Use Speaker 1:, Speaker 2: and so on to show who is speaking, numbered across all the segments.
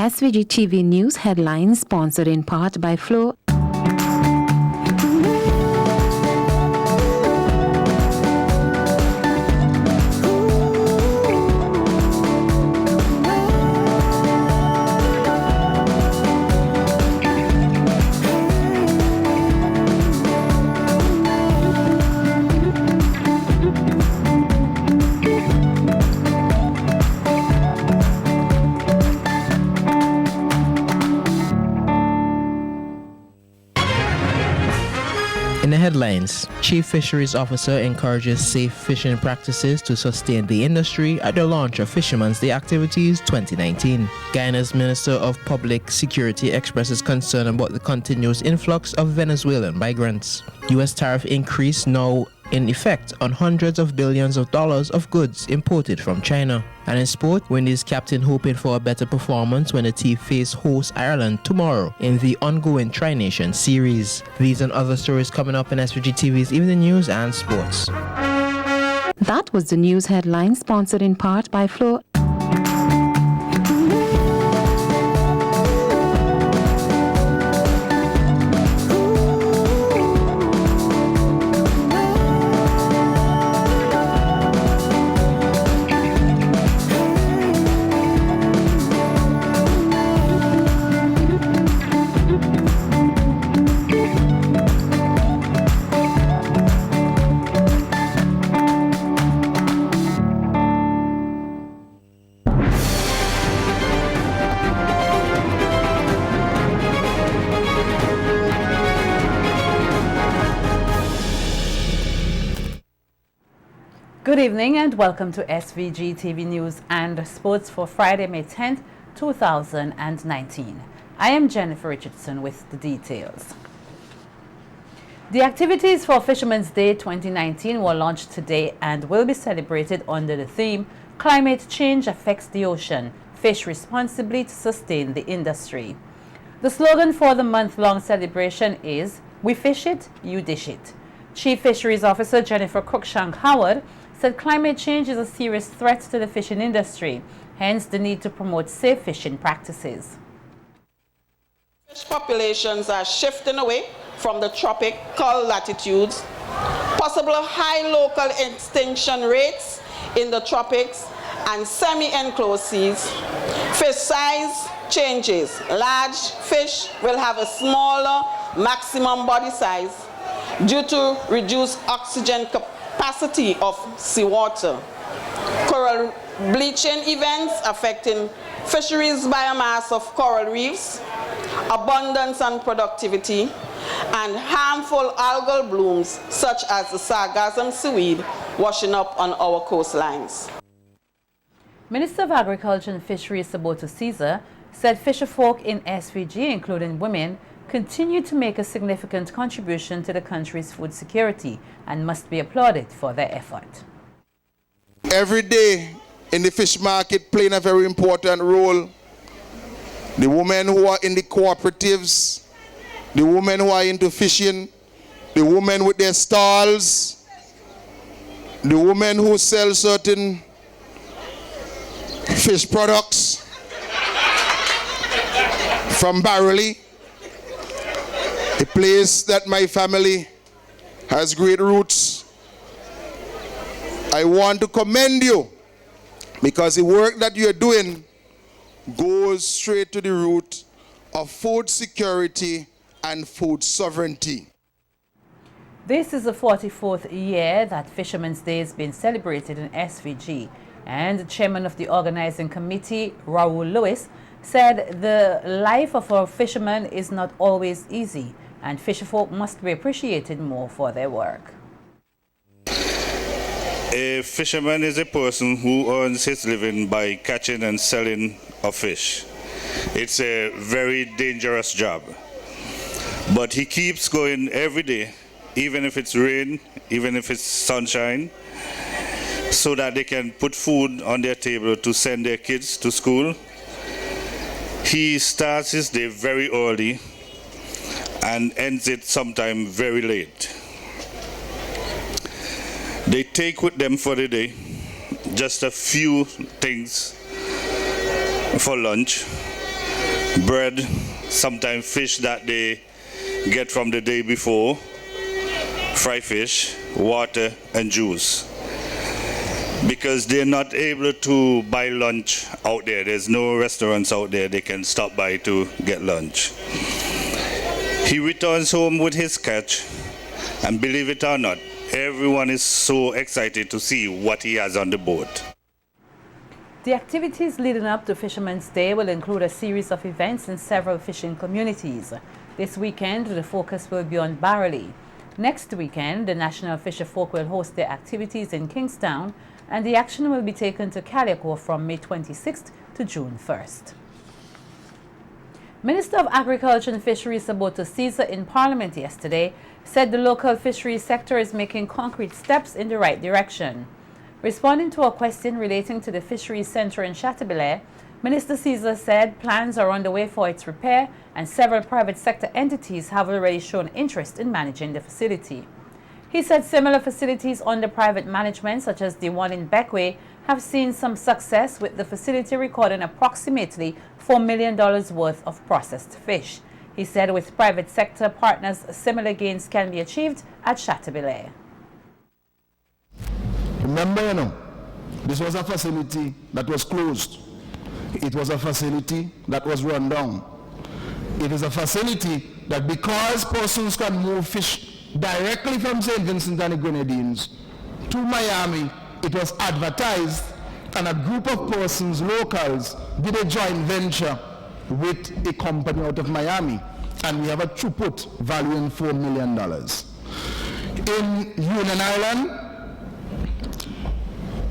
Speaker 1: SVG-TV News headlines sponsored in part by Flo.
Speaker 2: In the headlines, Chief Fisheries Officer encourages safe fishing practices to sustain the industry at the launch of Fisherman's Day activities 2019. Guyana's Minister of Public Security expresses concern about the continuous influx of Venezuelan migrants. U.S. tariff increase now in effect on hundreds of billions of dollars of goods imported from China. And in sport, Windies captain hoping for a better performance when the team face host Ireland tomorrow in the ongoing Tri-Nation series. These and other stories coming up in SVG-TV's Evening News and Sports.
Speaker 1: That was the news headline sponsored in part by Flo.
Speaker 3: Good evening and welcome to SVG TV News and Sports for Friday, May 10th, 2019. I am Jennifer Richardson with the details. The activities for Fisherman's Day 2019 were launched today and will be celebrated under the theme, Climate Change Affects the Ocean, Fish Responsibly to Sustain the Industry. The slogan for the month-long celebration is, We Fish It, You Dish It. Chief Fisheries Officer Jennifer Cruikshank Howard said climate change is a serious threat to the fishing industry, hence the need to promote safe fishing practices.
Speaker 4: Fish populations are shifting away from the tropical latitudes, possible high local extinction rates in the tropics and semi-enclosed seas. Fish size changes. Large fish will have a smaller maximum body size due to reduced oxygen capacity of seawater. Coral bleaching events affecting fisheries biomass of coral reefs, abundance and productivity, and harmful algal blooms such as the sargassum seaweed washing up on our coastlines.
Speaker 3: Minister of Agriculture and Fisheries Saboto Caesar said fisherfolk in SVG, including women, continue to make a significant contribution to the country's food security and must be applauded for their effort.
Speaker 5: Every day in the fish market playing a very important role. The women who are in the cooperatives, the women who are into fishing, the women with their stalls, the women who sell certain fish products from Barrelly, a place that my family has great roots. I want to commend you because the work that you're doing goes straight to the root of food security and food sovereignty.
Speaker 3: This is the 44th year that Fisherman's Day has been celebrated in SVG, and the chairman of the organizing committee, Raul Lewis, said the life of a fisherman is not always easy, and fisherfolk must be appreciated more for their work.
Speaker 6: A fisherman is a person who earns his living by catching and selling of fish. It's a very dangerous job, but he keeps going every day, even if it's rain, even if it's sunshine, so that they can put food on their table to send their kids to school. He starts his day very early and ends it sometime very late. They take with them for the day just a few things for lunch, bread, sometimes fish that they get from the day before, fried fish, water, and juice. Because they're not able to buy lunch out there. There's no restaurants out there they can stop by to get lunch. He returns home with his catch, and believe it or not, everyone is so excited to see what he has on the boat.
Speaker 3: The activities leading up to Fisherman's Day will include a series of events in several fishing communities. This weekend, the focus will be on barley. Next weekend, the National Fisher Folk will host their activities in Kingstown, and the action will be taken to Calico from May 26th to June 1st. Minister of Agriculture and Fisheries Saboto Caesar in Parliament yesterday said the local fisheries sector is making concrete steps in the right direction. Responding to a question relating to the fisheries centre in Chateaubriand, Minister Caesar said plans are underway for its repair and several private sector entities have already shown interest in managing the facility. He said similar facilities under private management, such as the one in Beckway, have seen some success, with the facility recording approximately $4 million worth of processed fish. He said with private sector partners, similar gains can be achieved at Chateaubriand.
Speaker 7: Remember, this was a facility that was closed. It was a facility that was run down. It is a facility that, because persons can move fish directly from St. Vincent and the Grenadines to Miami, it was advertised, and a group of persons, locals, did a joint venture with a company out of Miami, and we have a throughput valuing $4 million. In Union Island,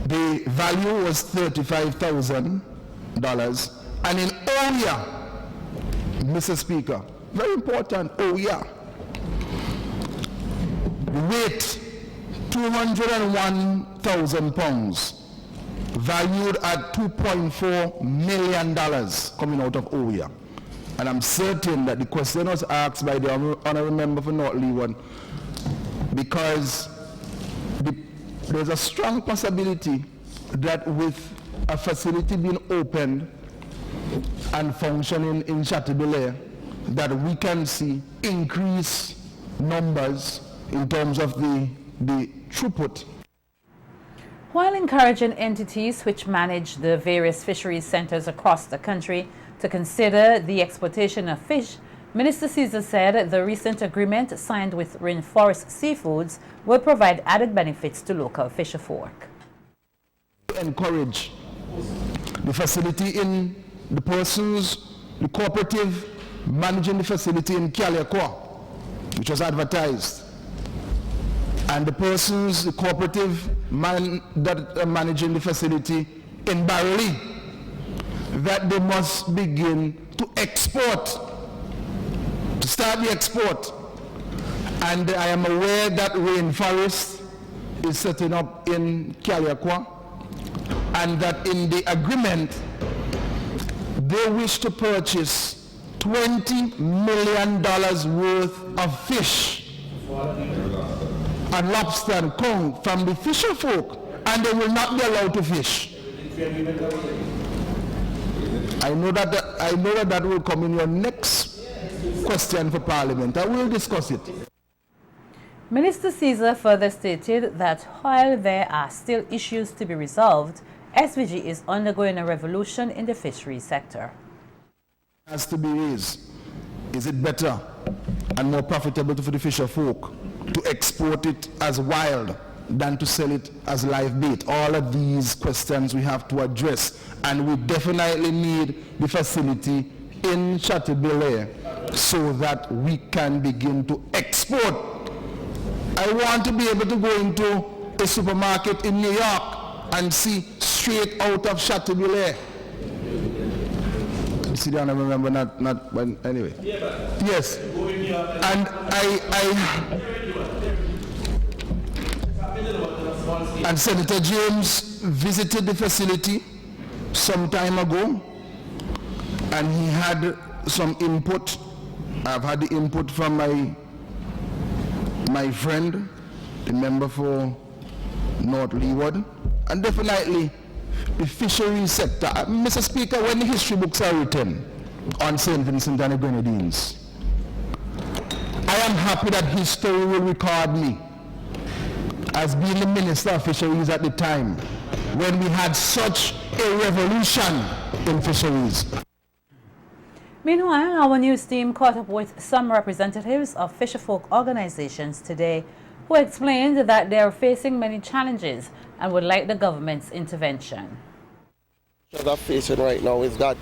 Speaker 7: the value was $35,000, and in Oya, Mr. Speaker, very important, Oya, weight 201,000 pounds, valued at $2.4 million coming out of Oya. And I'm certain that the question was asked by the honorable member for North Leeward because there's a strong possibility that with a facility being opened and functioning in Chateaubriand, that we can see increased numbers in terms of the throughput.
Speaker 3: While encouraging entities which manage the various fisheries centers across the country to consider the exploitation of fish, Minister Caesar said the recent agreement signed with Rainforest Seafoods will provide added benefits to local fisherfolk.
Speaker 7: Encourage the facility in the persons, the cooperative managing the facility in Calico, which was advertised, and the persons, the cooperative that are managing the facility in Barley, that they must begin to export, to start the export. And I am aware that Rainforest is setting up in Calico, and that in the agreement they wish to purchase $20 million worth of fish and lobster and conch from the fisher folk, and they will not be allowed to fish. I know that will come in your next question for Parliament. I will discuss it.
Speaker 3: Minister Caesar further stated that while there are still issues to be resolved, SVG is undergoing a revolution in the fisheries sector.
Speaker 7: Has to be raised. Is it better and more profitable for the fisher folk to export it as wild than to sell it as live bait? All of these questions we have to address, and we definitely need the facility in Chateaubriand so that we can begin to export. I want to be able to go into a supermarket in New York and see straight out of Chateaubriand. You see, I remember not when, anyway. Yes. And and Senator James visited the facility some time ago, and he had some input. I've had the input from my friend, the member for North Leeward, and definitely the fisheries sector. Mr. Speaker, when the history books are written, on St. Vincent and the Grenadines. I am happy that history will record me as being the Minister of Fisheries at the time when we had such a revolution in fisheries.
Speaker 3: Meanwhile, our news team caught up with some representatives of fisherfolk organizations today who explained that they are facing many challenges and would like the government's intervention.
Speaker 8: What we're facing right now is that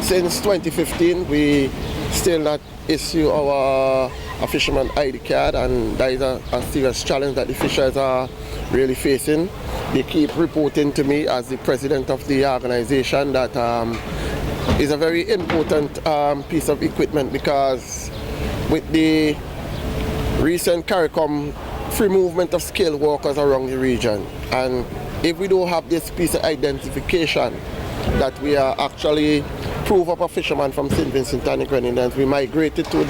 Speaker 8: since 2015 we still not issue our fisherman ID card, and that is a serious challenge that the fishers are really facing. They keep reporting to me as the president of the organization that is a very important piece of equipment, because with the recent CARICOM free movement of skilled workers around the region, and if we don't have this piece of identification that we are actually proof of a fisherman from St. Vincent and the Grenadines, we migrated to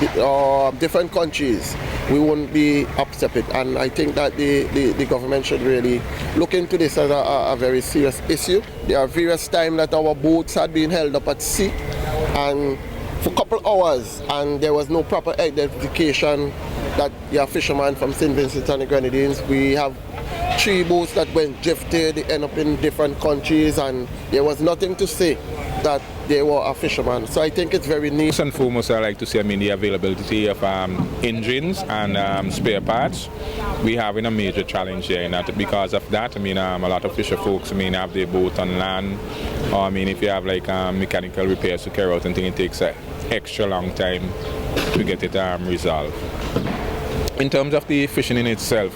Speaker 8: different countries, we won't be accepted. And I think that the government should really look into this as a very serious issue. There are various times that our boats had been held up at sea and for a couple hours, and there was no proper identification that you're a fisherman from St. Vincent and the Grenadines. We have 3 boats that went drifted, they end up in different countries, and there was nothing to say that they were a fisherman. So I think it's very neat.
Speaker 9: First and foremost, I like to see the availability of engines and spare parts. We have a major challenge here, and because of that, a lot of fisher folks have their boat on land, or if you have like mechanical repairs to carry out and things, it takes an extra long time to get it resolved. In terms of the fishing in itself,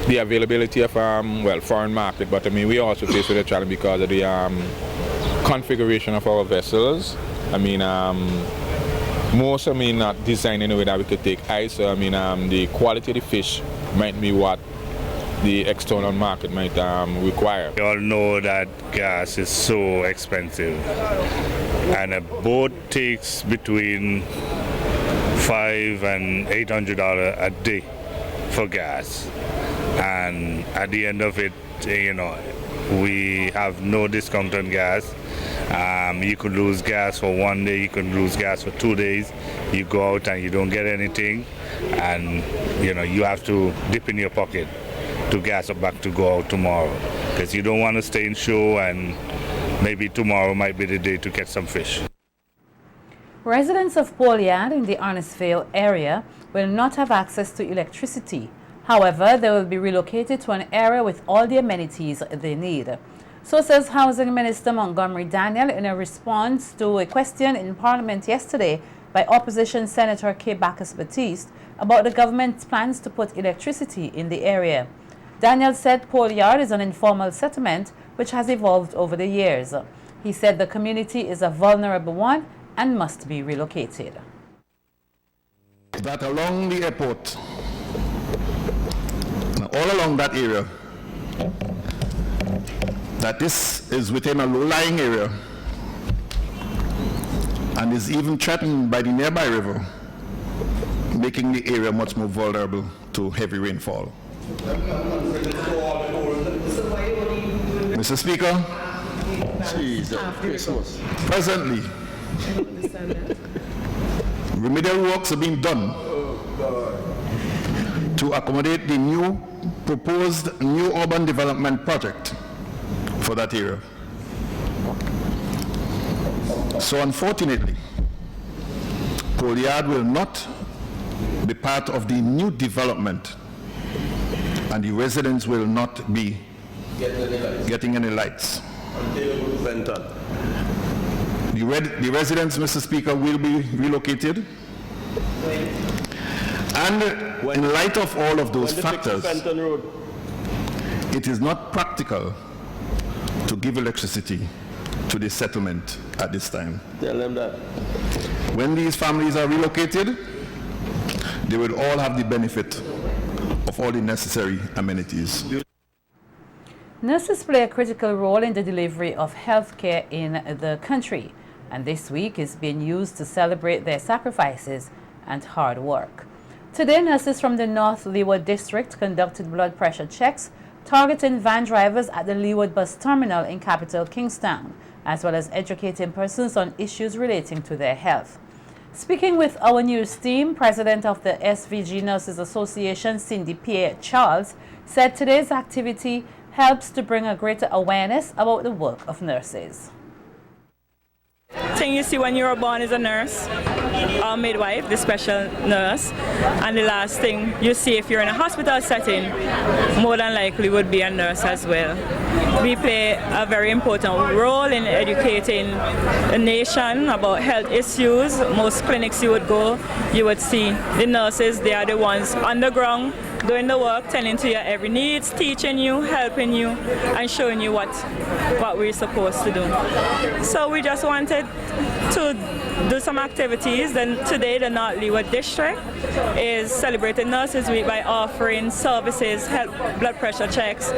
Speaker 9: the availability of foreign market, but we also face with a challenge because of the configuration of our vessels. Most not designed in a way that we could take ice. So the quality of the fish might be what the external market might require.
Speaker 6: We all know that gas is so expensive, and a boat takes between $500 and $800 a day for gas, and at the end of it, we have no discount on gas. You could lose gas for 1 day, you could lose gas for 2 days. You go out and you don't get anything, and you have to dip in your pocket to gas up back to go out tomorrow, because you don't want to stay in shore, and maybe tomorrow might be the day to catch some fish.
Speaker 3: Residents of Polyard in the Arnisvale area will not have access to electricity. However, they will be relocated to an area with all the amenities they need. So says Housing Minister Montgomery Daniel in a response to a question in Parliament yesterday by Opposition Senator K. Bacchus-Batiste about the government's plans to put electricity in the area. Daniel said Polyard is an informal settlement which has evolved over the years. He said the community is a vulnerable one and must be relocated.
Speaker 7: That along the airport, all along that area, that this is within a low-lying area and is even threatened by the nearby river, making the area much more vulnerable to heavy rainfall. Mr. Speaker, presently, remedial works are being done to accommodate the proposed new urban development project for that area. So unfortunately, Polyard will not be part of the new development, and the residents will not be getting any lights. The residents, Mr. Speaker, will be relocated. And in light of all of those factors, it is not practical to give electricity to the settlement at this time.
Speaker 8: Tell them that.
Speaker 7: When these families are relocated, they will all have the benefit of all the necessary amenities.
Speaker 3: Nurses play a critical role in the delivery of health care in the country, and this week is being used to celebrate their sacrifices and hard work. Today, nurses from the North Leeward District conducted blood pressure checks targeting van drivers at the Leeward Bus Terminal in capital Kingstown, as well as educating persons on issues relating to their health. Speaking with our news team, President of the SVG Nurses Association, Cindy Pierre Charles, said today's activity helps to bring a greater awareness about the work of nurses.
Speaker 10: The thing you see when you're born is a nurse, or midwife, the special nurse, and the last thing you see if you're in a hospital setting, more than likely would be a nurse as well. We play a very important role in educating the nation about health issues. Most clinics you would go, you would see the nurses, they are the ones on the ground doing the work, tending to your every needs, teaching you, helping you, and showing you what we're supposed to do. So we just wanted to do some activities. Then today the North Leeward District is celebrating Nurses Week by offering services, blood pressure checks,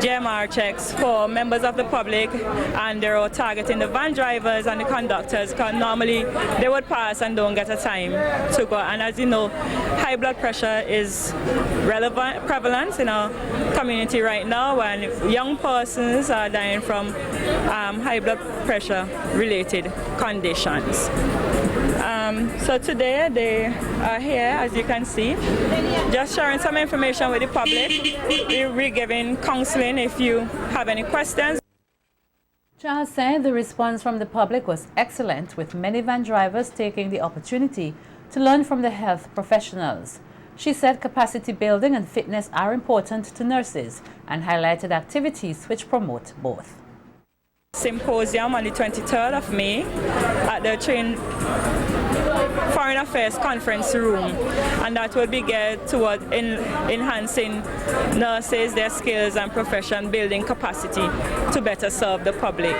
Speaker 10: GMR checks for members of the public, and they're targeting the van drivers and the conductors, because normally they would pass and don't get a time to go. And as you know, high blood pressure is prevalent in our community right now, and young persons are dying from high blood pressure related conditions. So today they are here, as you can see, just sharing some information with the public. We're giving counseling if you have any questions.
Speaker 3: Charles said the response from the public was excellent, with many van drivers taking the opportunity to learn from the health professionals. She said capacity building and fitness are important to nurses and highlighted activities which promote both.
Speaker 10: Symposium on the 23rd of May at the Foreign Affairs Conference Room, and that will be geared toward enhancing nurses, their skills and profession, building capacity to better serve the public.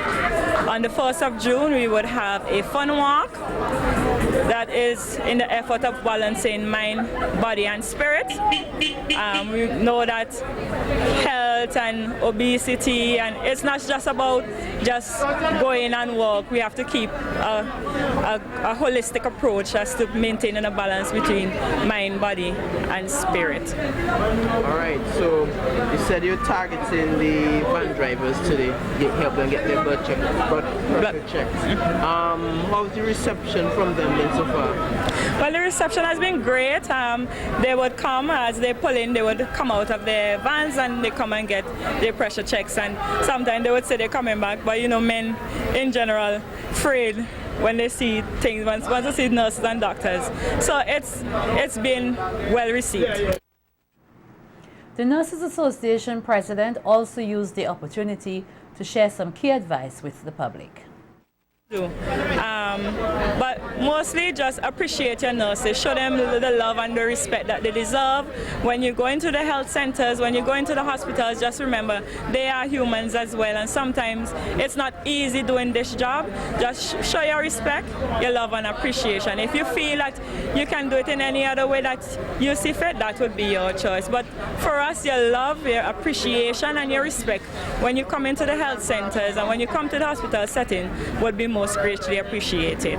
Speaker 10: On the 1st of June, we would have a fun walk that is in the effort of balancing mind, body and spirit. We know that health and obesity, and it's not just about just going and walk. We have to keep a holistic approach as to maintaining a balance between mind, body and spirit.
Speaker 11: All right, so you said you're targeting the van drivers today, help them get their blood checked. How's the reception from them been so far?
Speaker 10: Well, the reception has been great. They would come, as they pull in, they would come out of their vans and they come and get their pressure checks, and sometimes they would say they're coming back, but you know, men in general afraid when they see things, once they see nurses and doctors. So it's been well received.
Speaker 3: The Nurses Association president also used the opportunity to share some key advice with the public.
Speaker 10: But mostly just appreciate your nurses, show them the love and the respect that they deserve. When you go into the health centers, when you go into the hospitals, just remember they are humans as well, and sometimes it's not easy doing this job. Just show your respect, your love and appreciation. If you feel that you can do it in any other way that you see fit, that would be your choice. But for us, your love, your appreciation and your respect when you come into the health centers and when you come to the hospital setting would be most greatly appreciated.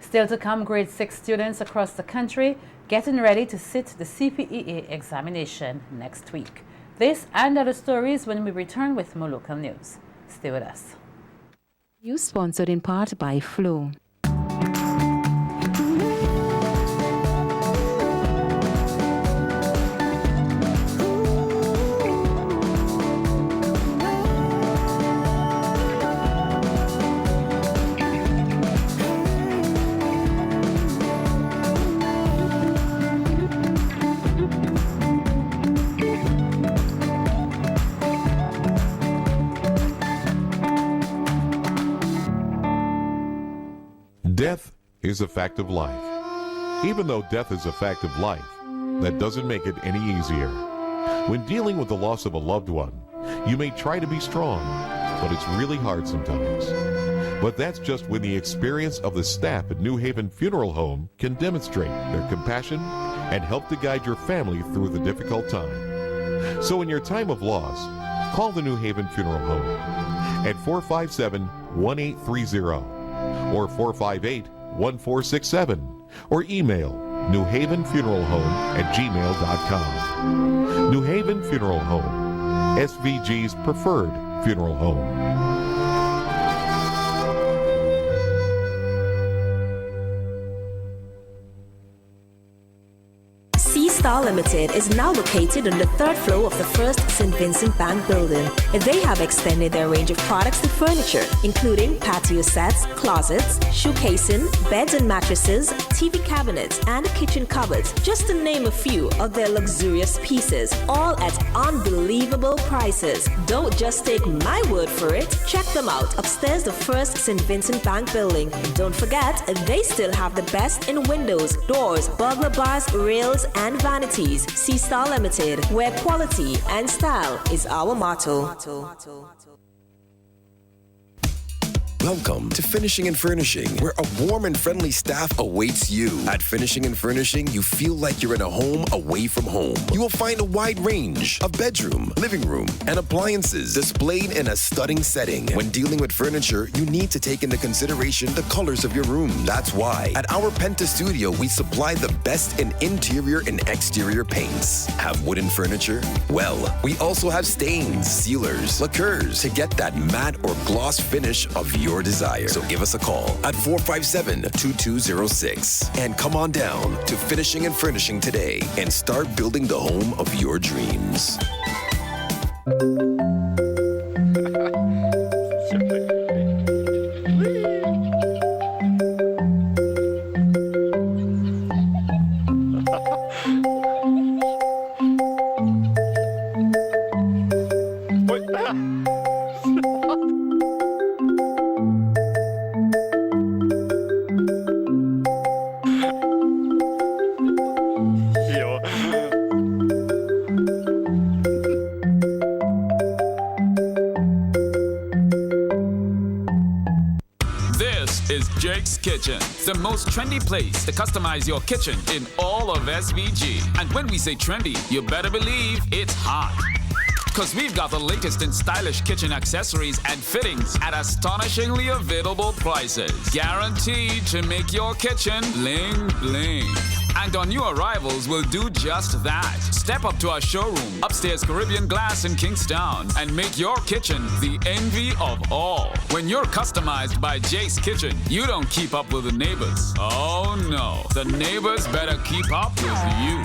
Speaker 3: Still to come, grade 6 students across the country getting ready to sit the CPEA examination next week. This and other stories when we return with more local news. Stay with us.
Speaker 1: News sponsored in part by Flow.
Speaker 12: Death is a fact of life. Even though death is a fact of life, that doesn't make it any easier. When dealing with the loss of a loved one, you may try to be strong, but it's really hard sometimes. But that's just when the experience of the staff at New Haven Funeral Home can demonstrate their compassion and help to guide your family through the difficult time. So in your time of loss, call the New Haven Funeral Home at 457-1830 or 458-1467 or email newhavenfuneralhome@gmail.com. New Haven Funeral Home, SVG's preferred funeral home.
Speaker 13: Star Limited is now located on the third floor of the first St. Vincent Bank building. They have extended their range of products to furniture, including patio sets, closets, shoe casing, beds and mattresses, TV cabinets, and kitchen cupboards, just to name a few of their luxurious pieces, all at unbelievable prices. Don't just take my word for it. Check them out upstairs the first St. Vincent Bank building. Don't forget, they still have the best in windows, doors, burglar bars, rails, and vanities. Star Limited, where quality and style is our motto.
Speaker 14: Welcome to Finishing and Furnishing, where a warm and friendly staff awaits you. At Finishing and Furnishing, you feel like you're in a home away from home. You will find a wide range of bedroom, living room, and appliances displayed in a stunning setting. When dealing with furniture, you need to take into consideration the colors of your room. That's why at our Penta Studio, we supply the best in interior and exterior paints. Have wooden furniture? Well, we also have stains, sealers, lacquers to get that matte or gloss finish of your desire. So give us a call at 457-2206 and come on down to Finishing and Furnishing today and start building the home of your dreams.
Speaker 15: Kitchen, the most trendy place to customize your kitchen in all of SVG. And when we say trendy, you better believe it's hot. Because we've got the latest in stylish kitchen accessories and fittings at astonishingly available prices. Guaranteed to make your kitchen bling bling. And our new arrivals will do just that. Step up to our showroom, upstairs Caribbean Glass in Kingstown, and make your kitchen the envy of all. When you're customized by Jake's Kitchen, you don't keep up with the neighbors. Oh no, the neighbors better keep up with you.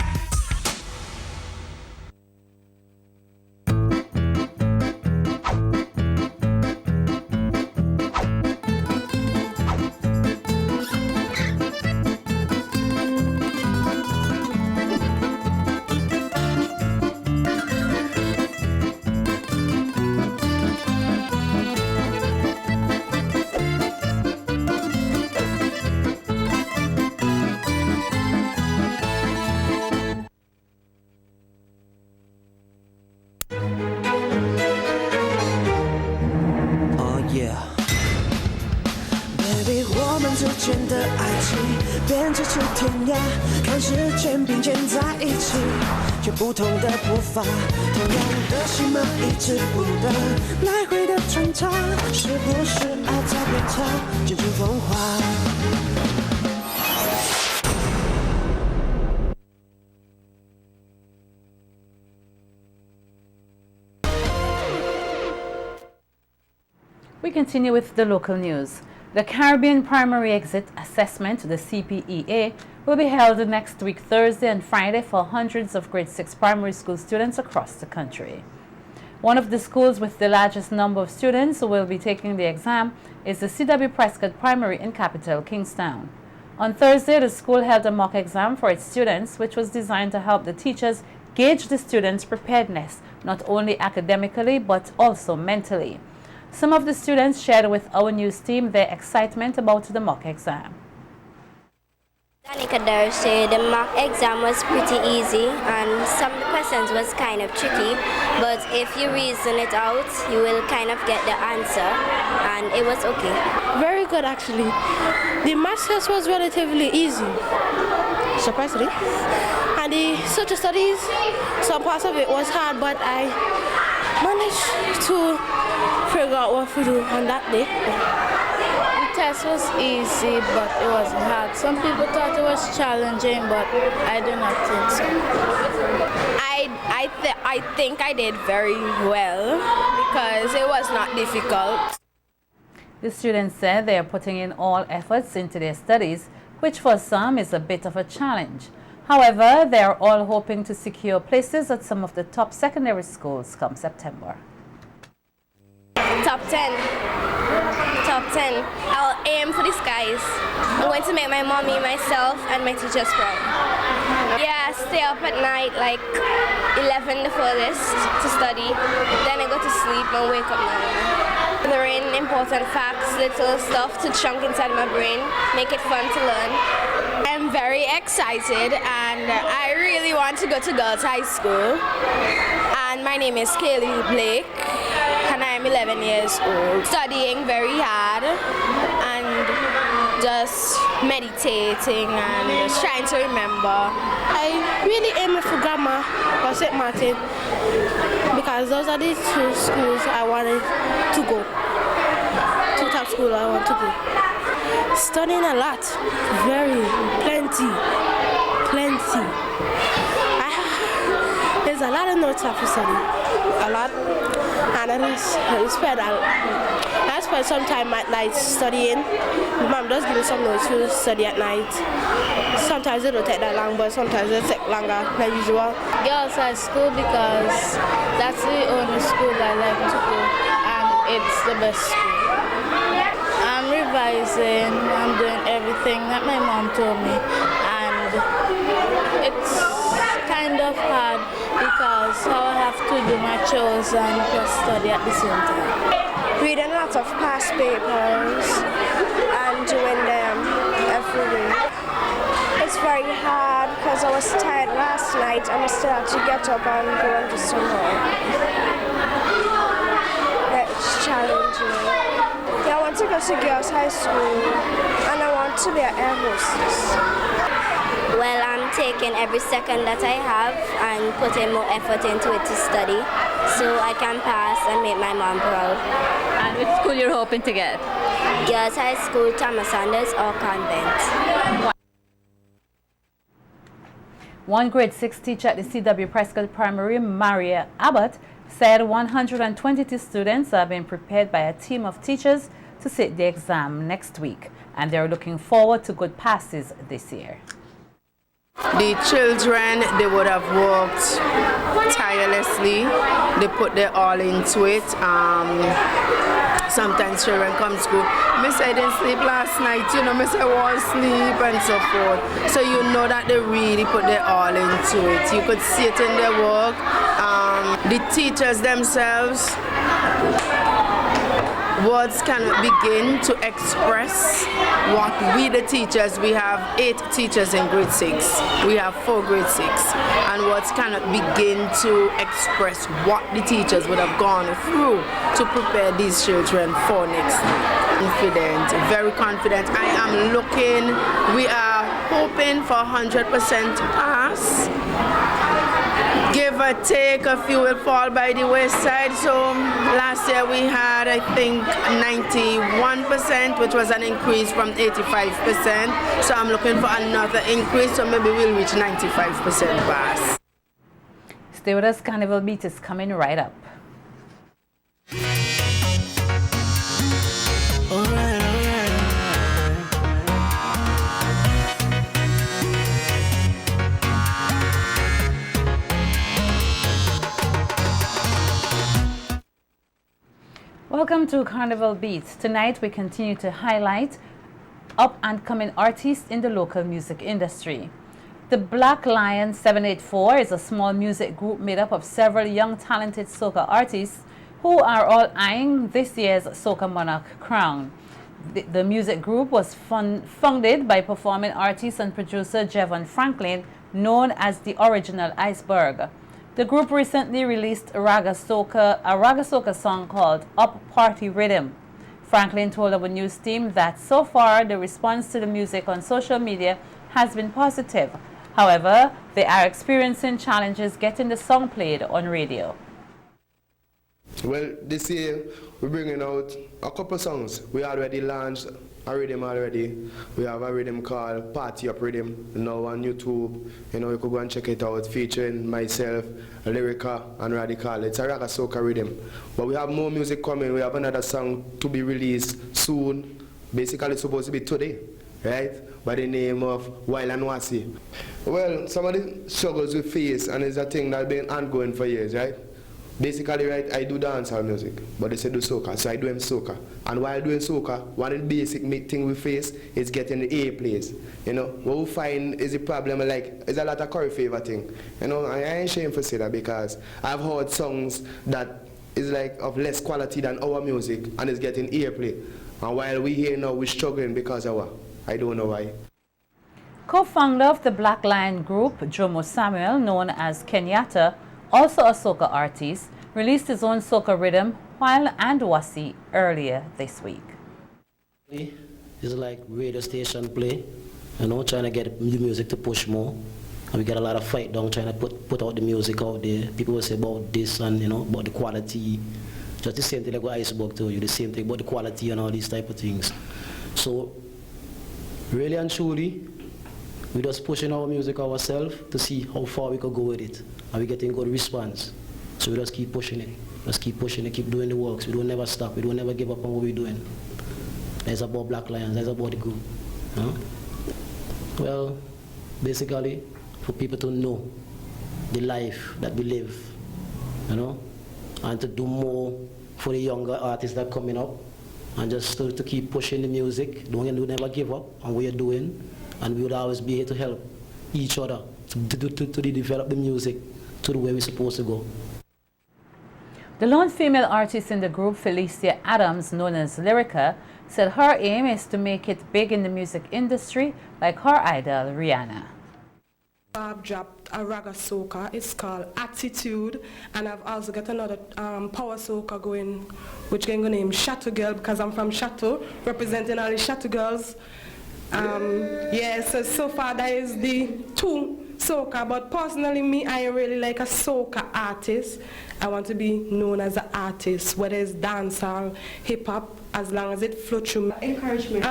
Speaker 16: 不同的步伐，同样的心吗？一直不断来回的穿插，是不是爱在变化，渐渐风化？We
Speaker 3: continue with the local news. The Caribbean Primary Exit Assessment, the CPEA, will be held next week Thursday and Friday for hundreds of grade 6 primary school students across the country. One of the schools with the largest number of students who will be taking the exam is the C.W. Prescott Primary in capital Kingstown. On Thursday, the school held a mock exam for its students, which was designed to help the teachers gauge the students' preparedness, not only academically but also mentally. Some of the students shared with our news team their excitement about the mock exam.
Speaker 17: Danica Darcy, the mock exam was pretty easy and some of the questions was kind of tricky, but if you reason it out, you will kind of get the answer, and it was okay.
Speaker 18: Very good actually. The maths test was relatively easy, surprisingly. And the social studies, some parts of it was hard, but I managed to figure out what to do on that day.
Speaker 19: The test was easy, but it wasn't hard. Some people thought it was challenging, but I do not think so.
Speaker 20: I
Speaker 19: I think I did very well because it was not difficult.
Speaker 3: The students said they are putting in all efforts into their studies, which for some is a bit of a challenge. However, they are all hoping to secure places at some of the top secondary schools come September.
Speaker 17: Top 10. Top 10. I'll aim for the skies. I'm going to make my mommy, myself, and my teachers proud. Yeah, stay up at night like 11 the furthest to study. Then I go to sleep and wake up 9. Learn important facts, little stuff to chunk inside my brain, make it fun to learn.
Speaker 18: I'm very excited and I really want to go to girls' high school. And my name is Kaylee Blake and I'm 11 years old. Studying very hard and just meditating and just trying to remember. I really aim for grammar or St. Martin because those are the two schools I wanted to go. Two top schools I want to go. Studying a lot, plenty. There's a lot of notes I have to study, a lot, and I spend some time at night studying. Mom does give me some notes to study at night. Sometimes it don't take that long, but sometimes it take longer than usual.
Speaker 19: Girls High School because that's the only school I like to go, and it's the best school. I'm revising, I'm doing everything that my mom told me, and it's kind of hard because I have to do my chores and plus study at the same time.
Speaker 20: Reading a lot of past papers and doing them every week. It's very hard because I was tired last night and I still had to get up and go into some more. It's challenging. I want to go to Girls High School and I want to be an air hostess.
Speaker 17: Well, I'm taking every second that I have and putting more effort into it to study so I can pass and make my mom proud.
Speaker 3: And which school you're hoping to get?
Speaker 17: Girls High School, Thomas Sanders or Convent.
Speaker 3: One grade 6 teacher at the C.W. Prescott Primary, Maria Abbott, said 122 students are being prepared by a team of teachers to sit the exam next week, and they're looking forward to good passes this year.
Speaker 11: The children, they would have worked tirelessly. They put their all into it. Sometimes children come to school. Miss, I didn't sleep last night, miss, I won't sleep and so forth. So you know that they really put their all into it. You could see it in their work. The teachers themselves, words cannot begin to express what we the teachers, we have 8 teachers in grade 6, we have 4 grade 6, and words cannot begin to express what the teachers would have gone through to prepare these children for next week. Confident, very confident. I am looking, we are hoping for 100% pass. Give or take, a few will fall by the wayside. So last year we had, I think, 91%, which was an increase from 85%. So I'm looking for another increase, so maybe we'll reach 95% pass.
Speaker 3: Stay with us, Carnival Beat is coming right up. Welcome to Carnival Beats. Tonight we continue to highlight up-and-coming artists in the local music industry. The Black Lion 784 is a small music group made up of several young talented soca artists who are all eyeing this year's Soca Monarch crown. The music group was founded by performing artist and producer Jevon Franklin, known as the Original Iceberg. The group recently released a raga soca song called Up Party Rhythm. Franklin told our news team that so far the response to the music on social media has been positive. However, they are experiencing challenges getting the song played on radio.
Speaker 21: Well, this year we're bringing out a couple songs. We already launched a rhythm already. We have a rhythm called Party Up Rhythm now on YouTube. You know, you could go and check it out, featuring myself, Lyrica and Radical. It's a raga soca rhythm. But we have more music coming. We have another song to be released soon. Basically it's supposed to be today, right? By the name of Wild and Wasi. Well, some of the struggles we face, and it's a thing that's been ongoing for years, right? Basically, right, I do dancehall music, but they say do soca, so I do soca. And while doing soca, one of the basic thing we face is getting the airplays. You know, what we find is a problem, like, it's a lot of curry favor thing. You know, I ain't ashamed to say that because I've heard songs that is like of less quality than our music, and it's getting airplay. And while we here now, we're struggling because of what? I don't know why.
Speaker 3: Co-founder of the Black Lion group, Jomo Samuel, known as Kenyatta, also a soca artist, released his own soca rhythm, Wild and Wasi, earlier this week.
Speaker 22: It's like radio station play, you know, trying to get the music to push more. And we get a lot of fight down trying to put out the music out there. People will say about this and, you know, about the quality. Just the same thing like what I spoke to you, the same thing about the quality and all these type of things. So, really and truly, we're just pushing our music ourselves to see how far we could go with it. And we're getting good response. So we just keep pushing it. Just keep pushing it, keep doing the works. We don't never stop. We don't never give up on what we're doing. That's about Black Lions, that's about the group. You know? Well, basically, for people to know the life that we live, you know, and to do more for the younger artists that are coming up, and just to keep pushing the music. Don't never give up on what you're doing. And we would always be here to help each other to develop the music to the way we're supposed to go.
Speaker 3: The lone female artist in the group, Felicia Adams, known as Lyrica, said her aim is to make it big in the music industry like her idol, Rihanna.
Speaker 23: I've dropped a raga soca, it's called Attitude, and I've also got another power soca going, which I'm going to name Chateau Girl because I'm from Chateau, representing all the Chateau girls. So far that is the two soca, but personally me, I really like a soca artist. I want to be known as an artist, whether it's dancehall, hip-hop, as long as it flows through. Encouragement.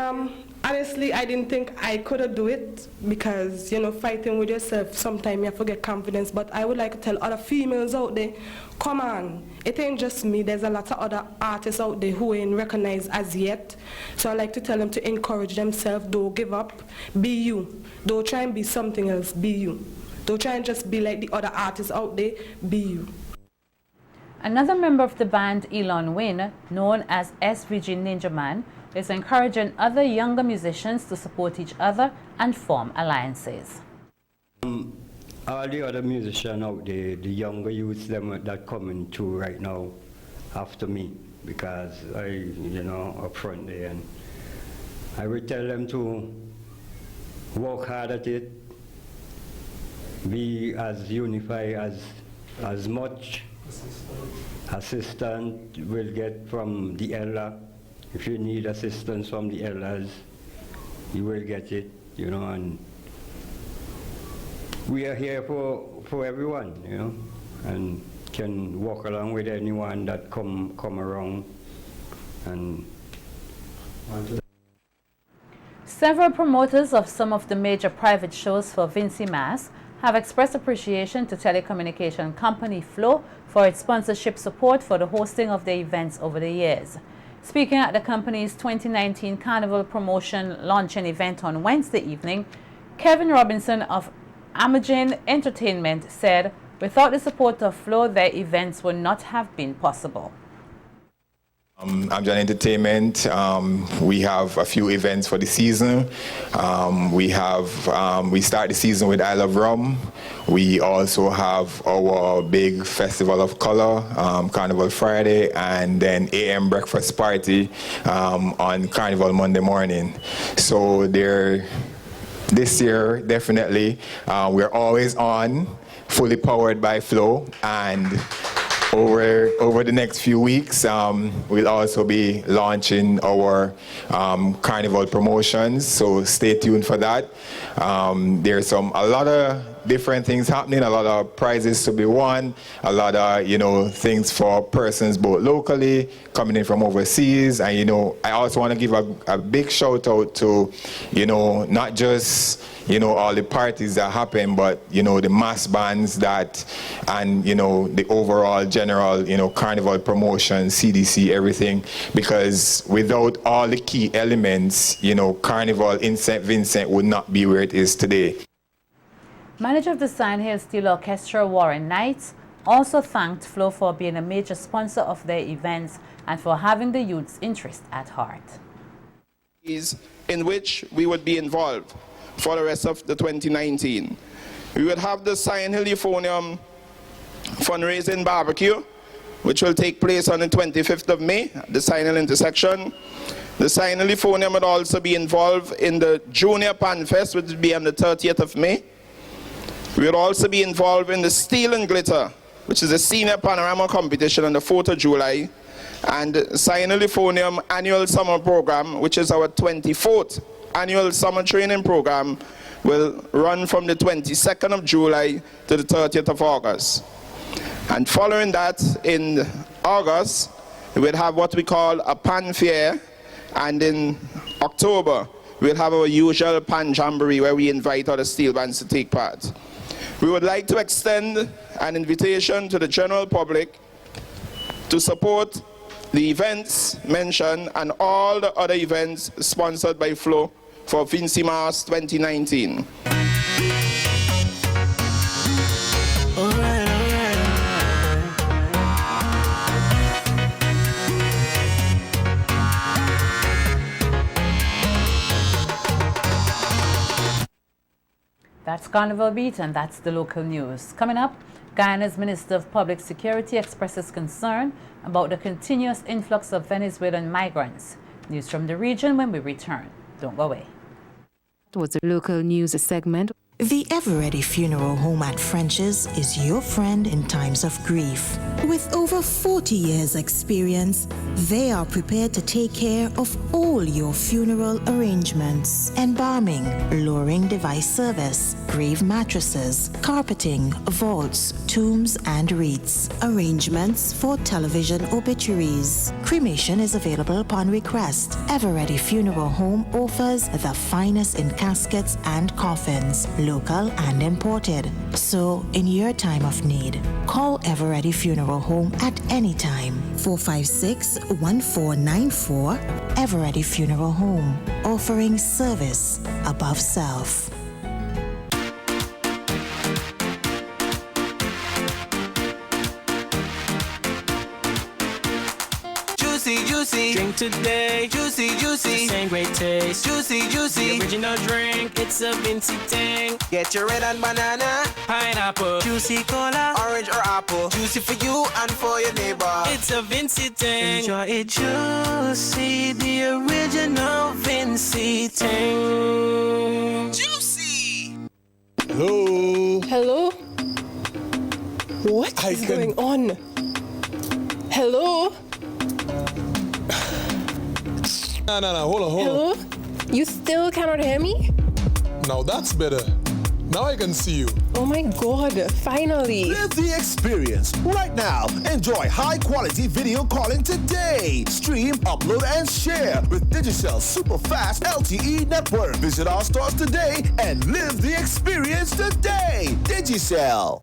Speaker 23: Honestly, I didn't think I could do it because, you know, fighting with yourself, sometimes you have to get confidence, but I would like to tell other females out there, come on, it ain't just me, there's a lot of other artists out there who ain't recognized as yet. So I like to tell them to encourage themselves, don't give up, be you. Don't try and be something else, be you. Don't try and just be like the other artists out there, be you.
Speaker 3: Another member of the band, Elon Wynn, known as SVG Ninja Man, is encouraging other younger musicians to support each other and form alliances.
Speaker 24: All the other musicians out there, the younger youths that coming through right now after me, because I, you know, up front there, and I will tell them to work hard at it, be as unified as much assistance will get from the elder. If you need assistance from the elders, you will get it, you know, and we are here for everyone, you know, and can walk along with anyone that come around. And
Speaker 3: several promoters of some of the major private shows for Vincy Mas have expressed appreciation to telecommunication company Flow for its sponsorship support for the hosting of the events over the years. Speaking at the company's 2019 Carnival Promotion Launching event on Wednesday evening, Kevin Robinson of Amagin Entertainment said, without the support of Flow, their events would not have been possible.
Speaker 25: Amagin Entertainment, we have a few events for the season. We start the season with I Love Rum. We also have our big Festival of Color, Carnival Friday, and then AM Breakfast Party on Carnival Monday morning. So this year, definitely, we're always on, fully powered by Flow, and over the next few weeks, we'll also be launching our Carnival promotions, so stay tuned for that. There's a lot of different things happening, a lot of prizes to be won, a lot of, things for persons both locally, coming in from overseas. And, I also want to give a big shout out to, not just, all the parties that happen, but, the mass bands and, the overall general, carnival promotion, CDC, everything. Because without all the key elements, Carnival in St. Vincent would not be where it is today.
Speaker 3: Manager of the Sand Hill Steel Orchestra, Warren Knight, also thanked Flo for being a major sponsor of their events and for having the youth's interest at heart.
Speaker 2: In which we would be involved for the rest of the 2019. We would have the Sand Hill Euphonium fundraising barbecue, which will take place on the 25th of May at the Sand Hill intersection. The Sand Hill Euphonium would also be involved in the Junior Pan Fest, which will be on the 30th of May. We will also be involved in the Steel and Glitter, which is a senior panorama competition on the 4th of July, and the Sand Hill Euphonium annual summer program, which is our 24th annual summer training program, will run from the 22nd of July to the 30th of August. And following that, in August, we'll have what we call a Pan Fair, and in October, we'll have our usual Pan Jamboree, where we invite other steel bands to take part. We would like to extend an invitation to the general public to support the events mentioned and all the other events sponsored by Flo for Vincy Mars 2019.
Speaker 3: That's Carnival Beat, and that's the local news. Coming up, Guyana's Minister of Public Security expresses concern about the continuous influx of Venezuelan migrants. News from the region when we return. Don't go away.
Speaker 1: That was a local news segment.
Speaker 4: The Everready Funeral Home at French's is your friend in times of grief. With over 40 years' experience, they are prepared to take care of all your funeral arrangements. Embalming, lowering device service, grave mattresses, carpeting, vaults, tombs and wreaths. Arrangements for television obituaries. Cremation is available upon request. Everready Funeral Home offers the finest in caskets and coffins, local and imported. So, in your time of need, call Everready Funeral Home at any time. 456-1494. Everready Funeral Home, offering service above self.
Speaker 5: Juicy, drink today. Juicy, same great taste. Juicy, the original drink. It's a Vincy thing.
Speaker 6: Get your red and banana,
Speaker 5: pineapple,
Speaker 6: juicy cola, orange or apple. Juicy for you and for your neighbor.
Speaker 5: It's a Vincy thing.
Speaker 6: Enjoy it juicy, the original Vincy thing.
Speaker 5: Juicy.
Speaker 9: Hello. What is going on? Hello.
Speaker 26: No, hold on.
Speaker 9: Hello? You still cannot hear me?
Speaker 26: Now that's better. Now I can see you.
Speaker 9: Oh my God, finally.
Speaker 27: Live the experience right now. Enjoy high-quality video calling today. Stream, upload, and share with Digicell's super fast LTE network. Visit our stores today and live the experience today. Digicell.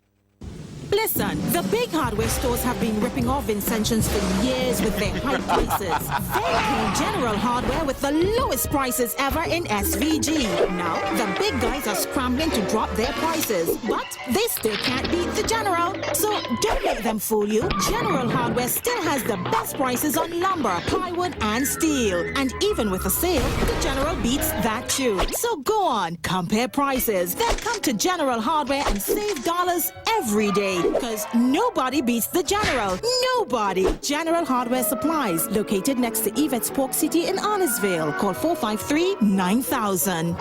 Speaker 28: Listen, the big hardware stores have been ripping off Vincentians for years with their high prices. They came General Hardware with the lowest prices ever in SVG. Now, the big guys are scrambling to drop their prices, but they still can't beat the General. So don't let them fool you. General Hardware still has the best prices on lumber, plywood, and steel. And even with a sale, the General beats that too. So go on, compare prices. Then come to General Hardware and save dollars every day. Because nobody beats the General. Nobody. General Hardware Supplies, located next to Yvette's Pork City in Arnesville. Call 453-9000.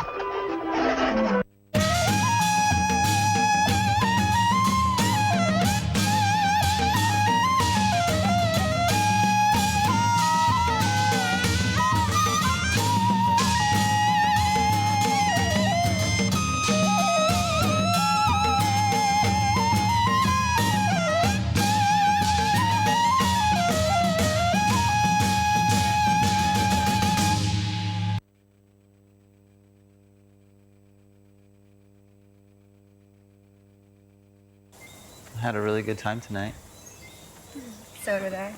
Speaker 7: had a really good time tonight.
Speaker 17: So did I.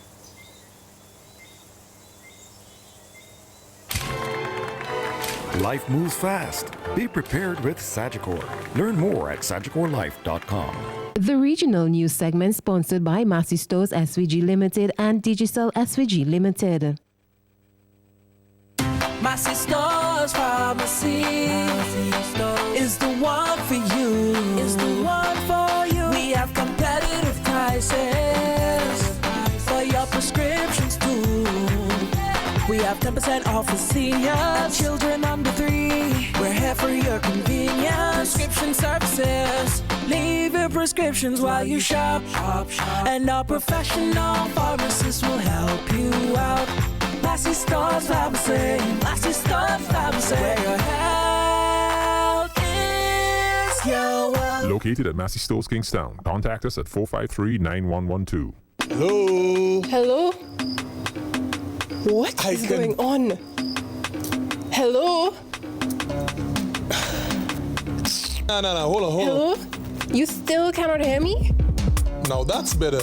Speaker 8: Life moves fast. Be prepared with Sagicor. Learn more at sagicorlife.com.
Speaker 1: The regional news segment sponsored by Massey Stores SVG Limited and Digicel SVG Limited.
Speaker 5: Massey Stores Pharmacy is the one for you. Is the one for you. We have competitive prices for your prescriptions too. We have 10% off for seniors and children under 3. We're here for your convenience. Prescription services. Leave your prescriptions while you shop. And our professional pharmacists will help you out. Massey Stores Pharmacy. Massey Stores Pharmacy. Where your health is your wealth.
Speaker 10: Located at Massey Stores Kingstown. Contact us at 453-9112.
Speaker 26: Hello?
Speaker 9: Hello? What is going on? Hello?
Speaker 26: No, hold on.
Speaker 9: Hello? You still cannot hear me?
Speaker 26: Now that's better.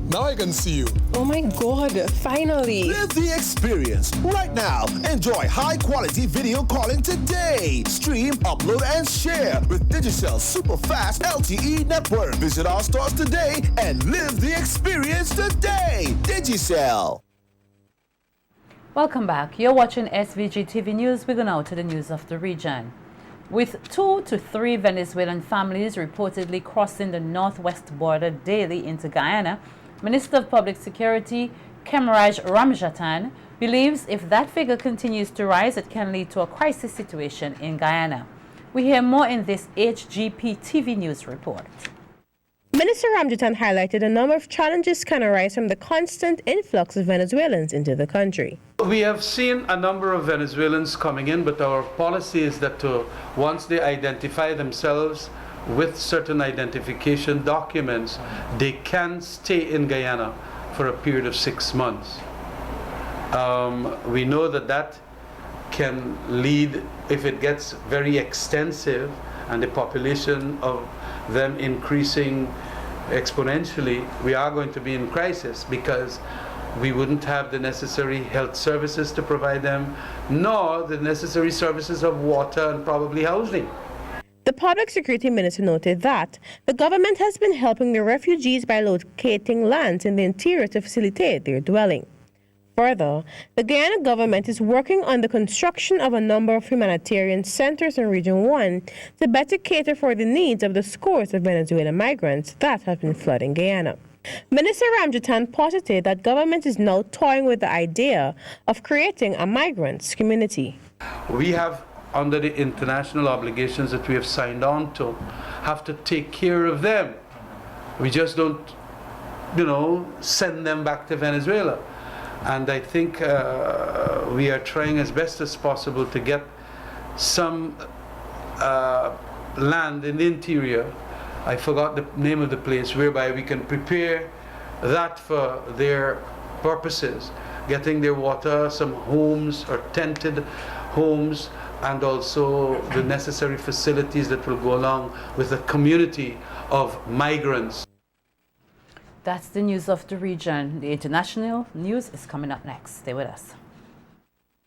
Speaker 26: Now I can see you.
Speaker 9: Oh my God, finally.
Speaker 27: Live the experience right now. Enjoy high-quality video calling today. Stream, upload, and share with Digicel's super fast LTE network. Visit our stores today and live the experience today. Digicel.
Speaker 3: Welcome back. You're watching SVG-TV News. We go now to the news of the region. With 2 to 3 Venezuelan families reportedly crossing the northwest border daily into Guyana, Minister of Public Security Kemaraj Ramjatan believes if that figure continues to rise, it can lead to a crisis situation in Guyana. We hear more in this SVG-TV News report.
Speaker 12: Minister Ramjatan highlighted a number of challenges can arise from the constant influx of Venezuelans into the country.
Speaker 13: We have seen a number of Venezuelans coming in, but our policy is that once they identify themselves with certain identification documents, they can stay in Guyana for a period of 6 months. We know that can lead, if it gets very extensive and the population of them increasing exponentially, we are going to be in crisis because we wouldn't have the necessary health services to provide them, nor the necessary services of water and probably housing.
Speaker 12: The Public Security Minister noted that the government has been helping the refugees by locating lands in the interior to facilitate their dwelling. Further, the Guyana government is working on the construction of a number of humanitarian centers in Region 1 to better cater for the needs of the scores of Venezuelan migrants that have been flooding Guyana. Minister Ramjatan posited that government is now toying with the idea of creating a migrants community.
Speaker 13: We have, under the international obligations that we have signed on to, have to take care of them. We just don't, send them back to Venezuela. And I think we are trying as best as possible to get some land in the interior. I forgot the name of the place, whereby we can prepare that for their purposes, getting their water, some homes or tented homes, and also the necessary facilities that will go along with a community of migrants.
Speaker 3: That's the news of the region. The international news is coming up next. Stay with us.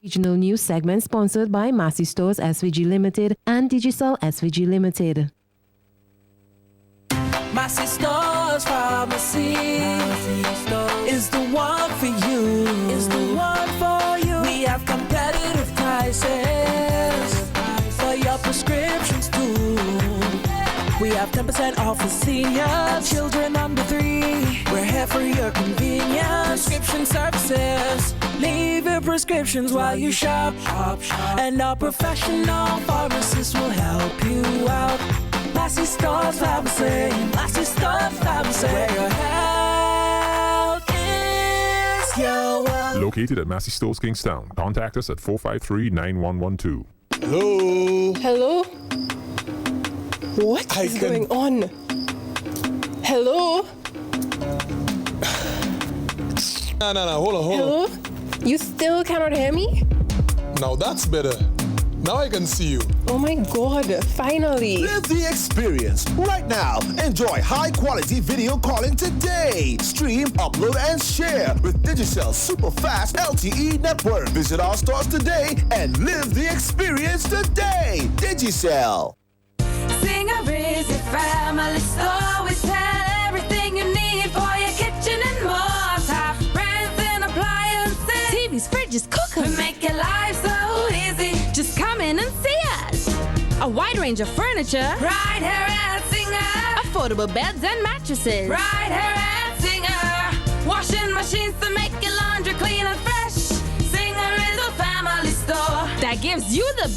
Speaker 1: Regional news segment sponsored by Massey Stores SVG Limited and Digicel SVG Limited.
Speaker 5: Massey Stores Pharmacy is the one for you. Is the one for you. We have competitive prices for your prescriptions too. We have 10% off for seniors and children under 3. We're here for your convenience. Prescription services. Leave your prescriptions while you shop. And our professional pharmacists will help you out. Massey Stores Pharmacy. Massey Stores Pharmacy. Where your health is your wealth.
Speaker 10: Located at Massey Stores Kingstown. Contact us at 453-9112.
Speaker 26: Hello?
Speaker 9: Hello? What is going on? Hello?
Speaker 26: No, hold on.
Speaker 9: Hello? You still cannot hear me?
Speaker 26: Now that's better. Now I can see you.
Speaker 9: Oh my God, finally.
Speaker 27: Live the experience right now. Enjoy high-quality video calling today. Stream, upload, and share with Digicel super fast LTE network. Visit our stores today and live the experience today. Digicel.
Speaker 5: Singer is a family store. We sell everything you need for your kitchen and more. Top brands and appliances. TVs, fridges, cookers. We make your life so easy. Just come in and see us. A wide range of furniture. Right here at Singer. Affordable beds and mattresses. Right here at Singer. Washing machines to make your laundry clean and fresh. Singer is a family store that gives you the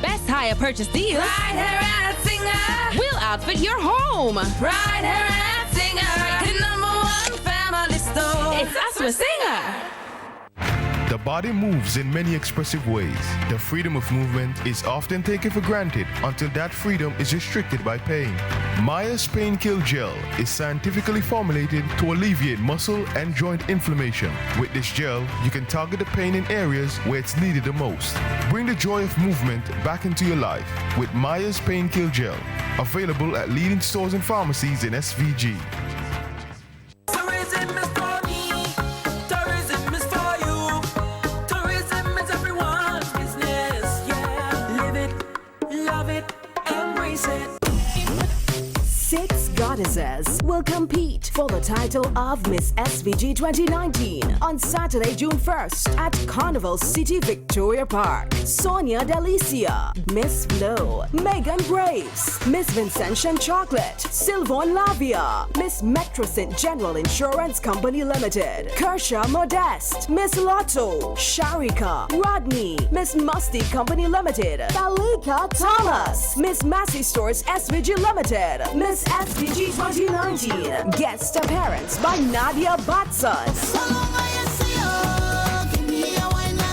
Speaker 5: best hire purchase deals. Right here at Singer. We'll outfit your home. Right here at Singer. The #1 family store. It's us with Singer.
Speaker 7: The body moves in many expressive ways. The freedom of movement is often taken for granted until that freedom is restricted by pain. Maya's Pain Kill Gel is scientifically formulated to alleviate muscle and joint inflammation. With this gel, you can target the pain in areas where it's needed the most. Bring the joy of movement back into your life with Maya's Pain Kill Gel. Available at leading stores and pharmacies in SVG.
Speaker 11: Goddesses will compete for the title of Miss SVG 2019 on Saturday, June 1st at Carnival City Victoria Park. Sonia Delicia, Miss Flo, Megan Graves, Miss Vincentian Chocolate, Sylvain Lavia, Miss Metrocint General Insurance Company Limited, Kershaw Modeste, Miss Lotto, Sharika, Rodney, Miss Musty Company Limited, Talika Thomas, Miss Massey Stores SVG Limited, Miss SVG 2019. Guest appearance by Nadia Batson.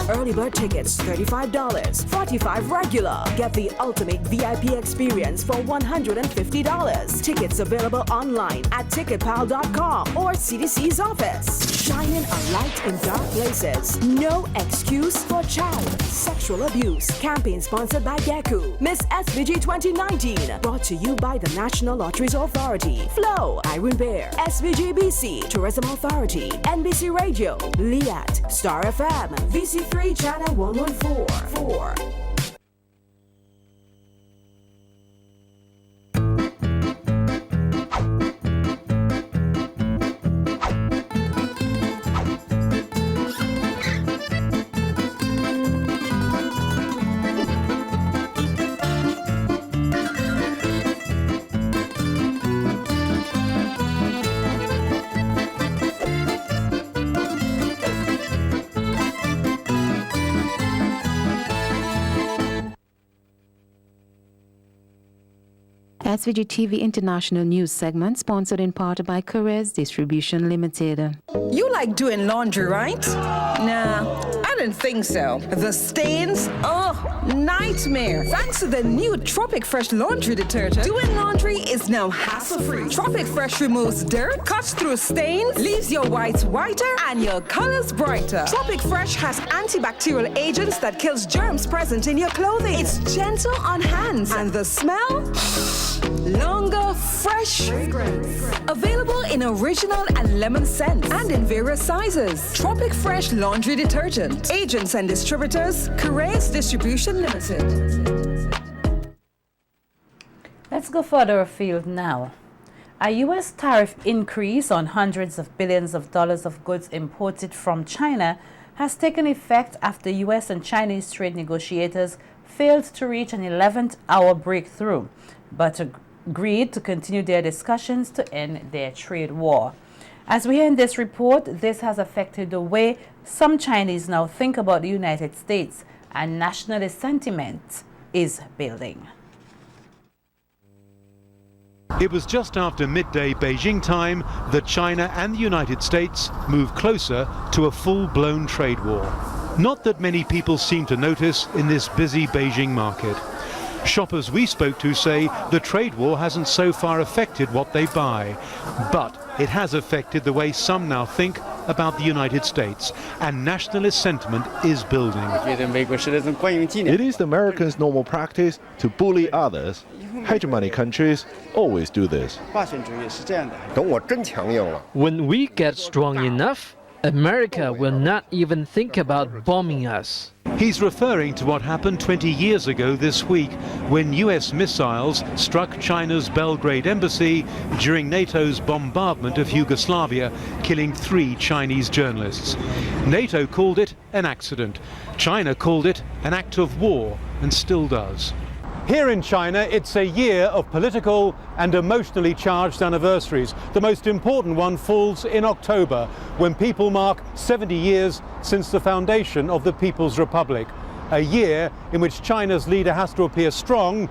Speaker 11: Early bird tickets $35, $45 regular. Get the ultimate VIP experience for $150. Tickets available online at ticketpal.com or CDC's office. Shining a light in dark places. No excuse for child sexual abuse. Campaign sponsored by Geku. Miss SVG 2019. Brought to you by the National Lotteries Authority. Flo, Irene Bear, SVG BC, Tourism Authority, NBC Radio, Liat, Star FM, VC3 Channel 114.
Speaker 1: SVG-TV International News segment sponsored in part by Carez Distribution Limited.
Speaker 14: You like doing laundry, right? Nah, I don't think so. The stains? Oh, nightmare. Thanks to the new Tropic Fresh laundry detergent, doing laundry is now hassle-free. Tropic Fresh removes dirt, cuts through stains, leaves your whites whiter, and your colors brighter. Tropic Fresh has antibacterial agents that kills germs present in your clothing. It's gentle on hands, and the smell? Longer, fresh fragrance. Available in original and lemon scents and in various sizes. Tropic Fresh laundry detergent. Agents and distributors, Carez Distribution Limited.
Speaker 3: Let's go further afield now. A U.S. tariff increase on hundreds of billions of dollars of goods imported from China has taken effect after U.S. and Chinese trade negotiators failed to reach an 11th-hour breakthrough, but agreed to continue their discussions to end their trade war. As we hear in this report, this has affected the way some Chinese now think about the United States, and nationalist sentiment is building.
Speaker 15: It was just after midday Beijing time that China and the United States moved closer to a full-blown trade war. Not that many people seem to notice in this busy Beijing market. Shoppers we spoke to say the trade war hasn't so far affected what they buy, but it has affected the way some now think about the United States, and nationalist sentiment is building.
Speaker 16: It is the Americans' normal practice to bully others. Hegemony countries always do this.
Speaker 18: When we get strong enough, America will not even think about bombing us.
Speaker 15: He's referring to what happened 20 years ago this week when US missiles struck China's Belgrade embassy during NATO's bombardment of Yugoslavia, killing 3 Chinese journalists. NATO called it an accident. China called it an act of war, and still does. Here in China, it's a year of political and emotionally charged anniversaries. The most important one falls in October, when people mark 70 years since the foundation of the People's Republic. A year in which China's leader has to appear strong,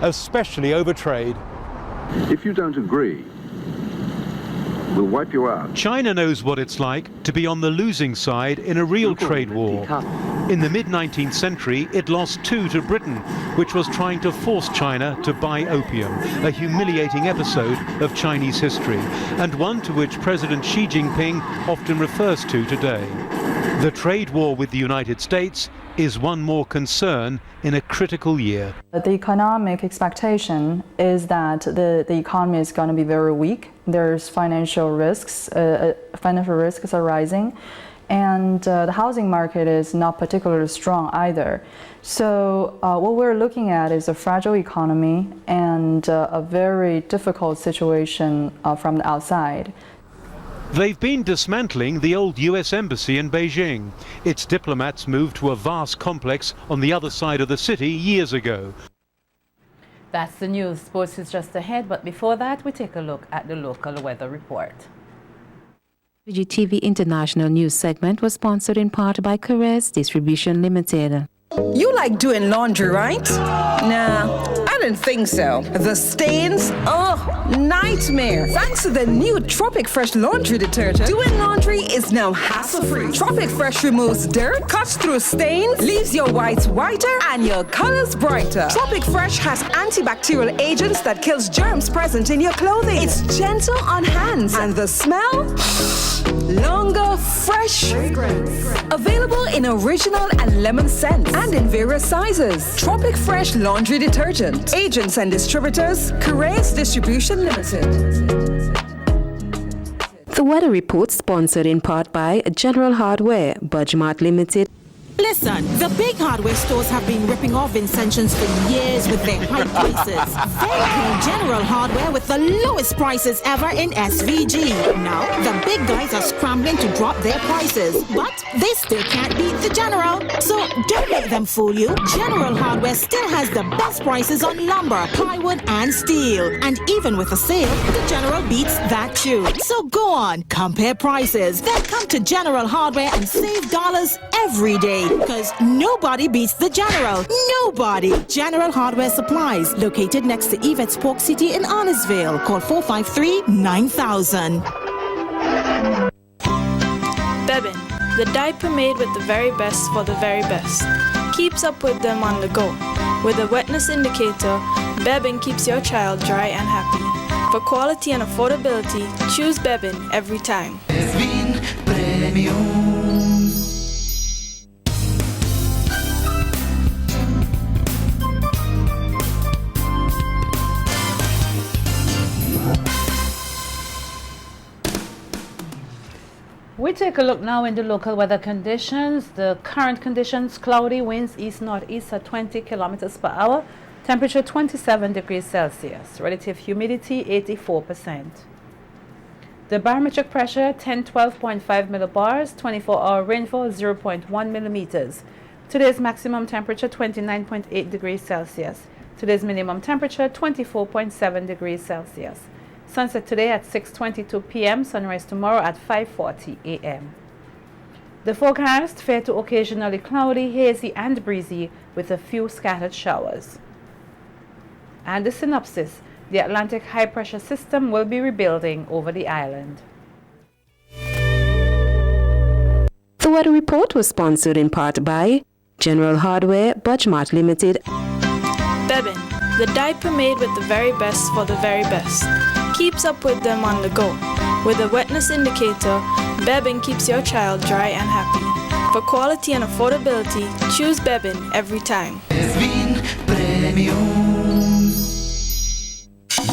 Speaker 15: especially over trade.
Speaker 19: If you don't agree, we'll wipe you out.
Speaker 15: China knows what it's like to be on the losing side in a real trade war. In the mid-19th century, it lost 2 to Britain, which was trying to force China to buy opium, a humiliating episode of Chinese history, and one to which President Xi Jinping often refers to today. The trade war with the United States is one more concern in a critical year.
Speaker 20: The economic expectation is that the economy is going to be very weak. There's financial risks are rising, and the housing market is not particularly strong either. So what we're looking at is a fragile economy and a very difficult situation from the outside.
Speaker 15: They've been dismantling the old US embassy in Beijing. Its diplomats moved to a vast complex on the other side of the city years ago.
Speaker 3: That's the news. Sports is just ahead, but before that, we take a look at the local weather report.
Speaker 1: SVG-TV International News segment was sponsored in part by Caress Distribution Limited.
Speaker 14: You like doing laundry, right? Nah, I didn't think so. The stains? Oh, nightmare. Thanks to the new Tropic Fresh laundry detergent, doing laundry is now hassle-free. Tropic Fresh removes dirt, cuts through stains, leaves your whites whiter, and your colors brighter. Tropic Fresh has antibacterial agents that kills germs present in your clothing. It's gentle on hands, and the smell? Longer, fresh. Available in original and lemon scents, and in various sizes. Tropic Fresh laundry detergent. Agents and distributors, Caress Distribution Limited.
Speaker 1: The weather report sponsored in part by General Hardware, Budgemart Limited.
Speaker 28: Listen, the big hardware stores have been ripping off Vincentians for years with their high prices. They pay General Hardware with the lowest prices ever in SVG. Now, the big guys are scrambling to drop their prices, but they still can't beat the General. So don't let them fool you. General Hardware still has the best prices on lumber, plywood, and steel. And even with a sale, the General beats that too. So go on, compare prices. Then come to General Hardware and save dollars every day. Because nobody beats the General. Nobody. General Hardware Supplies, located next to Yvette's Pork City in Arnesville. Call 453-9000.
Speaker 21: Bebin, the diaper made with the very best for the very best. Keeps up with them on the go. With a wetness indicator, Bebin keeps your child dry and happy. For quality and affordability, choose Bebin every time.
Speaker 5: Bebin Premium.
Speaker 3: We take a look now into local weather conditions. The current conditions: cloudy, winds east-northeast at 20 kilometers per hour, temperature 27 degrees Celsius, relative humidity 84%. The barometric pressure 1012.5 millibars, 24-hour rainfall 0.1 millimeters. Today's maximum temperature 29.8 degrees Celsius. Today's minimum temperature 24.7 degrees Celsius. Sunset today at 6:22 p.m., sunrise tomorrow at 5:40 a.m. The forecast: fair to occasionally cloudy, hazy and breezy with a few scattered showers. And the synopsis: the Atlantic high pressure system will be rebuilding over the island.
Speaker 1: The weather report was sponsored in part by General Hardware, Budgemart Limited.
Speaker 21: Bebin, the diaper made with the very best for the very best. Keeps up with them on the go. With a wetness indicator, Bebin keeps your child dry and happy. For quality and affordability, choose Bebin every time.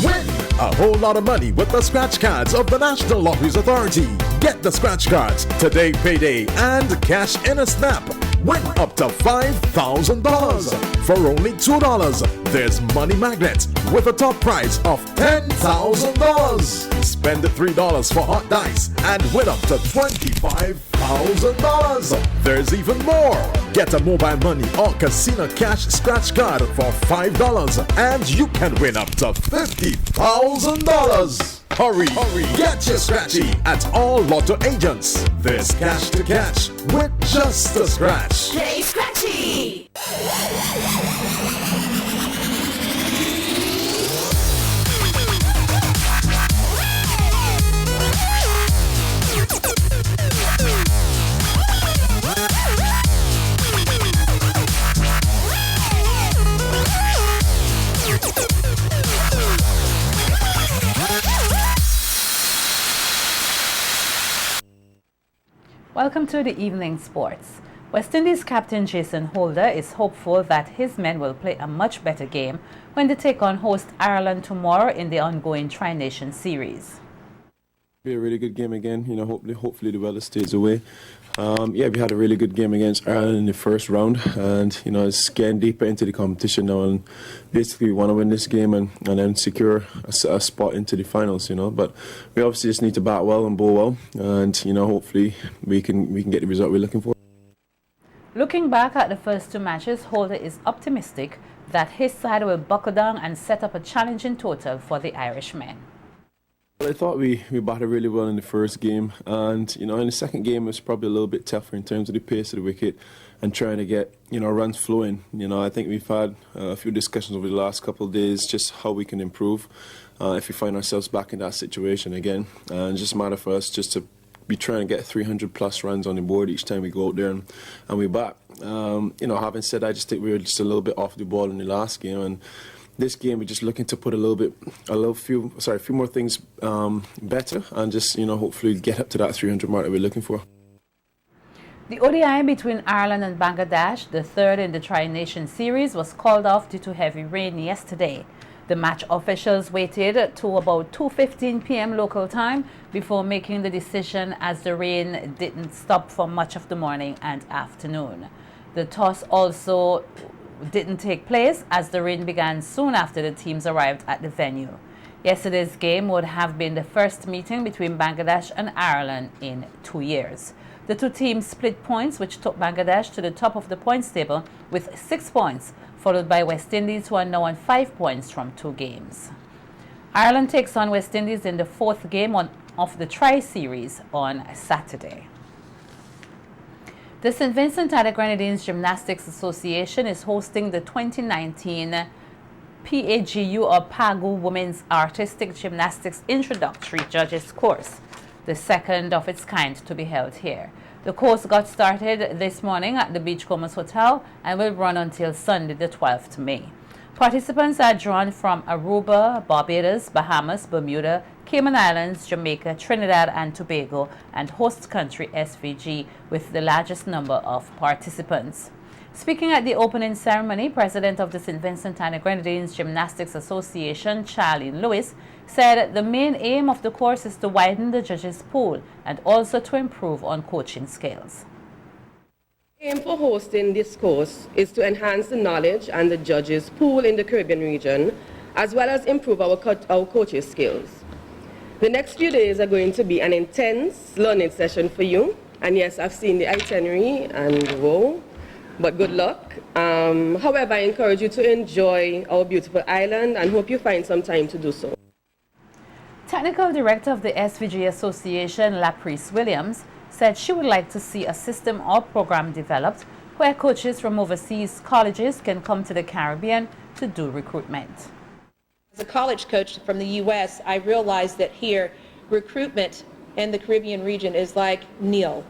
Speaker 27: Win a whole lot of money with the scratch cards of the National Lotteries Authority. Get the scratch cards, Today Payday, and Cash in a Snap. Win up to $5,000 for only $2. There's Money Magnet with a top prize of $10,000. Spend $3 for hot dice and win up to $25,000. There's even more. Get a mobile money or casino cash scratch card for $5 and you can win up to $50,000. Hurry, get your scratchy at all Lotto agents. There's cash to catch with just a scratch.
Speaker 11: Play Scratchy!
Speaker 3: Welcome to the evening sports. West Indies captain Jason Holder is hopeful that his men will play a much better game when they take on host Ireland tomorrow in the ongoing Tri-Nation series.
Speaker 2: Be a really good game again. You know, hopefully the weather stays away. Yeah, we had a really good game against Ireland in the first round, and you know, it's getting deeper into the competition now, and basically we want to win this game and then secure a spot into the finals. You know, but we obviously just need to bat well and bowl well, and you know, hopefully we can get the result we're looking for.
Speaker 3: Looking back at the first two matches, Holder is optimistic that his side will buckle down and set up a challenging total for the Irishmen.
Speaker 2: I thought we batted really well in the first game, and you know, in the second game it was probably a little bit tougher in terms of the pace of the wicket and trying to get, you know, runs flowing. You know, I think we've had a few discussions over the last couple of days just how we can improve if we find ourselves back in that situation again. And it's just a matter for us just to be trying to get 300 plus runs on the board each time we go out there and we bat. You know, having said that, I just think we were just a little bit off the ball in the last game, and this game we're just looking to put a few more things better, and just, you know, hopefully get up to that 300 mark that we're looking for.
Speaker 3: The ODI between Ireland and Bangladesh, the third in the Tri-Nation series, was called off due to heavy rain yesterday. The match officials waited to about 2:15 p.m. local time before making the decision, as the rain didn't stop for much of the morning and afternoon. The toss also didn't take place as the rain began soon after the teams arrived at the venue. Yesterday's game would have been the first meeting between Bangladesh and Ireland in 2 years. The two teams split points, which took Bangladesh to the top of the points table with 6 points, followed by West Indies, who are now on 5 points from 2 games. Ireland takes on West Indies in the fourth game of the Tri-Series on Saturday. The St. Vincent and the Grenadines Gymnastics Association is hosting the 2019 PAGU or PAGU Women's Artistic Gymnastics Introductory Judges Course, the second of its kind to be held here. The course got started this morning at the Beachcombers Hotel and will run until Sunday the 12th May. Participants are drawn from Aruba, Barbados, Bahamas, Bermuda, Cayman Islands, Jamaica, Trinidad and Tobago, and host country SVG, with the largest number of participants. Speaking at the opening ceremony, President of the St. Vincent and the Grenadines Gymnastics Association, Charlene Lewis, said the main aim of the course is to widen the judges' pool and also to improve on coaching skills.
Speaker 9: The aim for hosting this course is to enhance the knowledge and the judges' pool in the Caribbean region, as well as improve our coaches' skills. The next few days are going to be an intense learning session for you. And yes, I've seen the itinerary and whoa, but good luck. However, I encourage you to enjoy our beautiful island and hope you find some time to do so.
Speaker 3: Technical Director of the SVG Association, Laprice Williams, said she would like to see a system or program developed where coaches from overseas colleges can come to the Caribbean to do recruitment.
Speaker 4: As a college coach from the U.S., I realized that here, recruitment in the Caribbean region is like nil.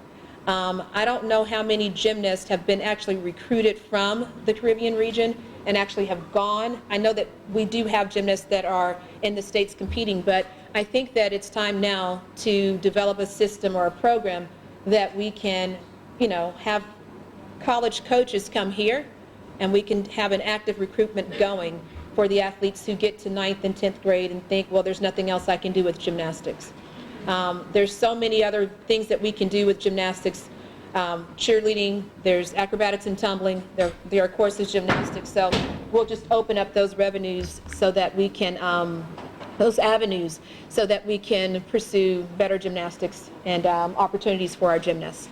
Speaker 4: I don't know how many gymnasts have been actually recruited from the Caribbean region and actually have gone. I know that we do have gymnasts that are in the States competing, but I think that it's time now to develop a system or a program that we can, have college coaches come here and we can have an active recruitment going for the athletes who get to 9th and 10th grade and think, well, there's nothing else I can do with gymnastics. There's so many other things that we can do with gymnastics. Cheerleading, there's acrobatics and tumbling, there are courses gymnastics, so we'll just open up those revenues so that we can, those avenues, so that we can pursue better gymnastics and opportunities for our gymnasts.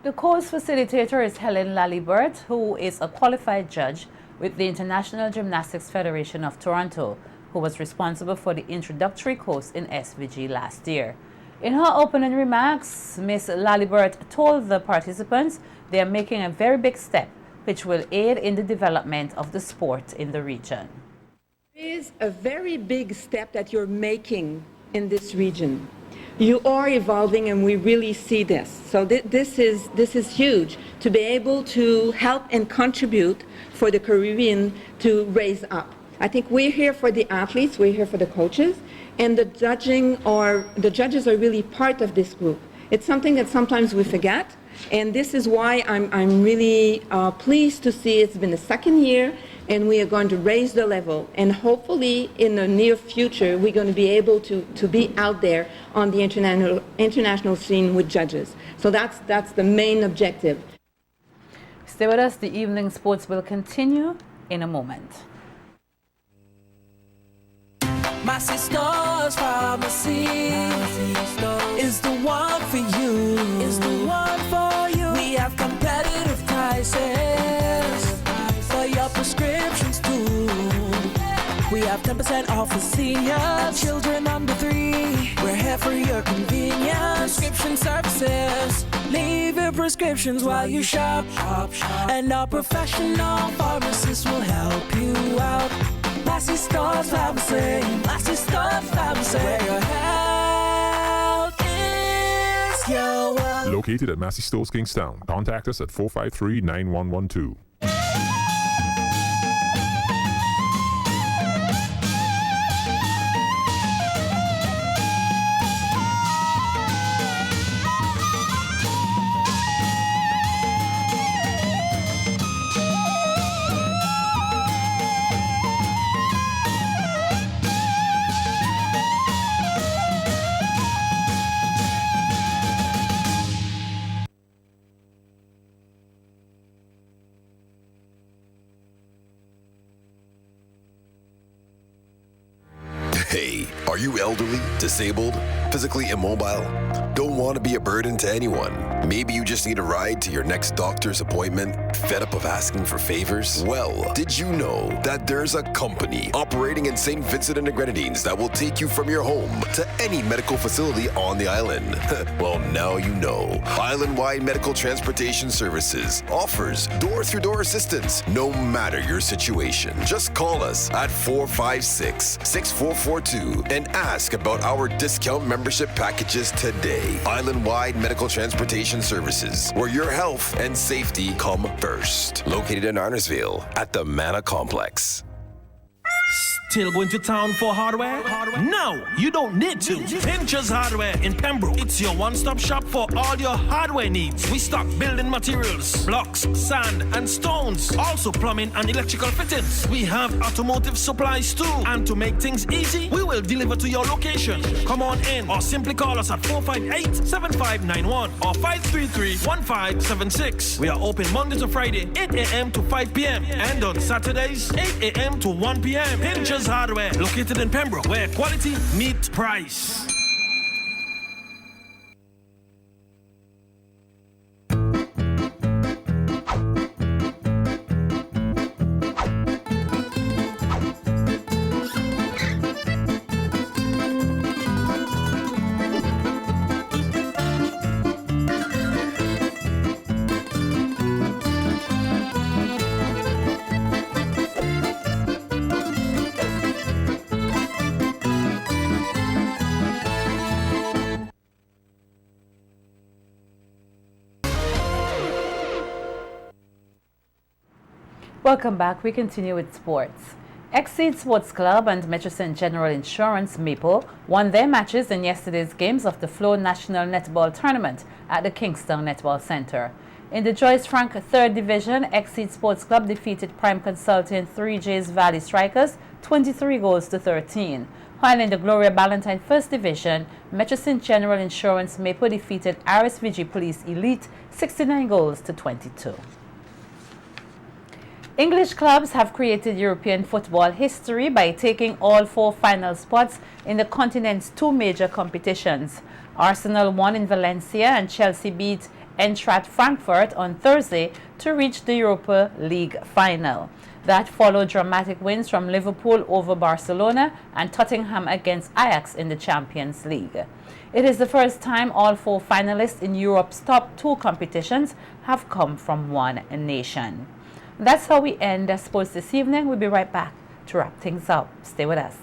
Speaker 3: The course facilitator is Helen Lalibert, who is a qualified judge with the International Gymnastics Federation of Toronto, who was responsible for the introductory course in SVG last year. In her opening remarks, Ms. Lalibert told the participants they are making a very big step, which will aid in the development of the sport in the region.
Speaker 6: It is a very big step that you're making in this region. You are evolving, and we really see this. So this is huge, to be able to help and contribute for the Caribbean to raise up. I think we're here for the athletes, we're here for the coaches, and the judges are really part of this group. It's something that sometimes we forget, and this is why I'm really pleased to see it's been the second year, and we are going to raise the level, and hopefully in the near future we're going to be able to be out there on the international scene with judges. So that's the main objective.
Speaker 3: Stay with us, the evening sports will continue in a moment.
Speaker 5: My sister's pharmacy is the one for you. Is the one for you. We have competitive prices for your prescriptions too. We have 10% off for seniors, children under 3. We're here for your convenience. Prescription services. Leave your prescriptions while you shop. And our professional pharmacists will help you out. Massey Stores Pharmacy, Massey Stores Pharmacy, where your health is your wealth.
Speaker 10: Located at Massey Stores, Kingstown. Contact us at 453-9112.
Speaker 8: Hey, are you elderly, disabled, physically immobile? Don't want to be a burden to anyone? Maybe you just need a ride to your next doctor's appointment? Fed up of asking for favors? Well, did you know that there's a company operating in St. Vincent and the Grenadines that will take you from your home to any medical facility on the island? Well, now you know. Island-wide Medical Transportation Services offers door-through-door assistance no matter your situation. Just call us at 456-6442 and ask about our discount membership packages today. Island-wide Medical Transportation Services, where your health and safety come first. Located in Arnersville at the Mana Complex.
Speaker 12: Still going to town for hardware? No, you don't need to. Pinchers Hardware in Pembroke. It's your one-stop shop for all your hardware needs. We stock building materials, blocks, sand, and stones. Also plumbing and electrical fittings. We have automotive supplies too. And to make things easy, we will deliver to your location. Come on in or simply call us at 458-7591 or 533-1576. We are open Monday to Friday, 8 a.m. to 5 p.m. and on Saturdays, 8 a.m. to 1 p.m. Pinchers Hardware, located in Pembroke, where quality meets price.
Speaker 3: Welcome back. We continue with sports. Exceed Sports Club and Metrosin General Insurance Maple won their matches in yesterday's games of the Flow National Netball Tournament at the Kingston Netball Center. In the Joyce Frank 3rd Division, Exceed Sports Club defeated Prime Consulting 3J's Valley Strikers 23 goals to 13. While in the Gloria Ballantyne 1st Division, Metrosin General Insurance Maple defeated SVG Police Elite 69 goals to 22. English clubs have created European football history by taking all 4 final spots in the continent's 2 major competitions. Arsenal won in Valencia and Chelsea beat Eintracht Frankfurt on Thursday to reach the Europa League final. That followed dramatic wins from Liverpool over Barcelona and Tottenham against Ajax in the Champions League. It is the first time all 4 finalists in Europe's top 2 competitions have come from one nation. That's how we end sports this evening. We'll be right back to wrap things up. Stay with us.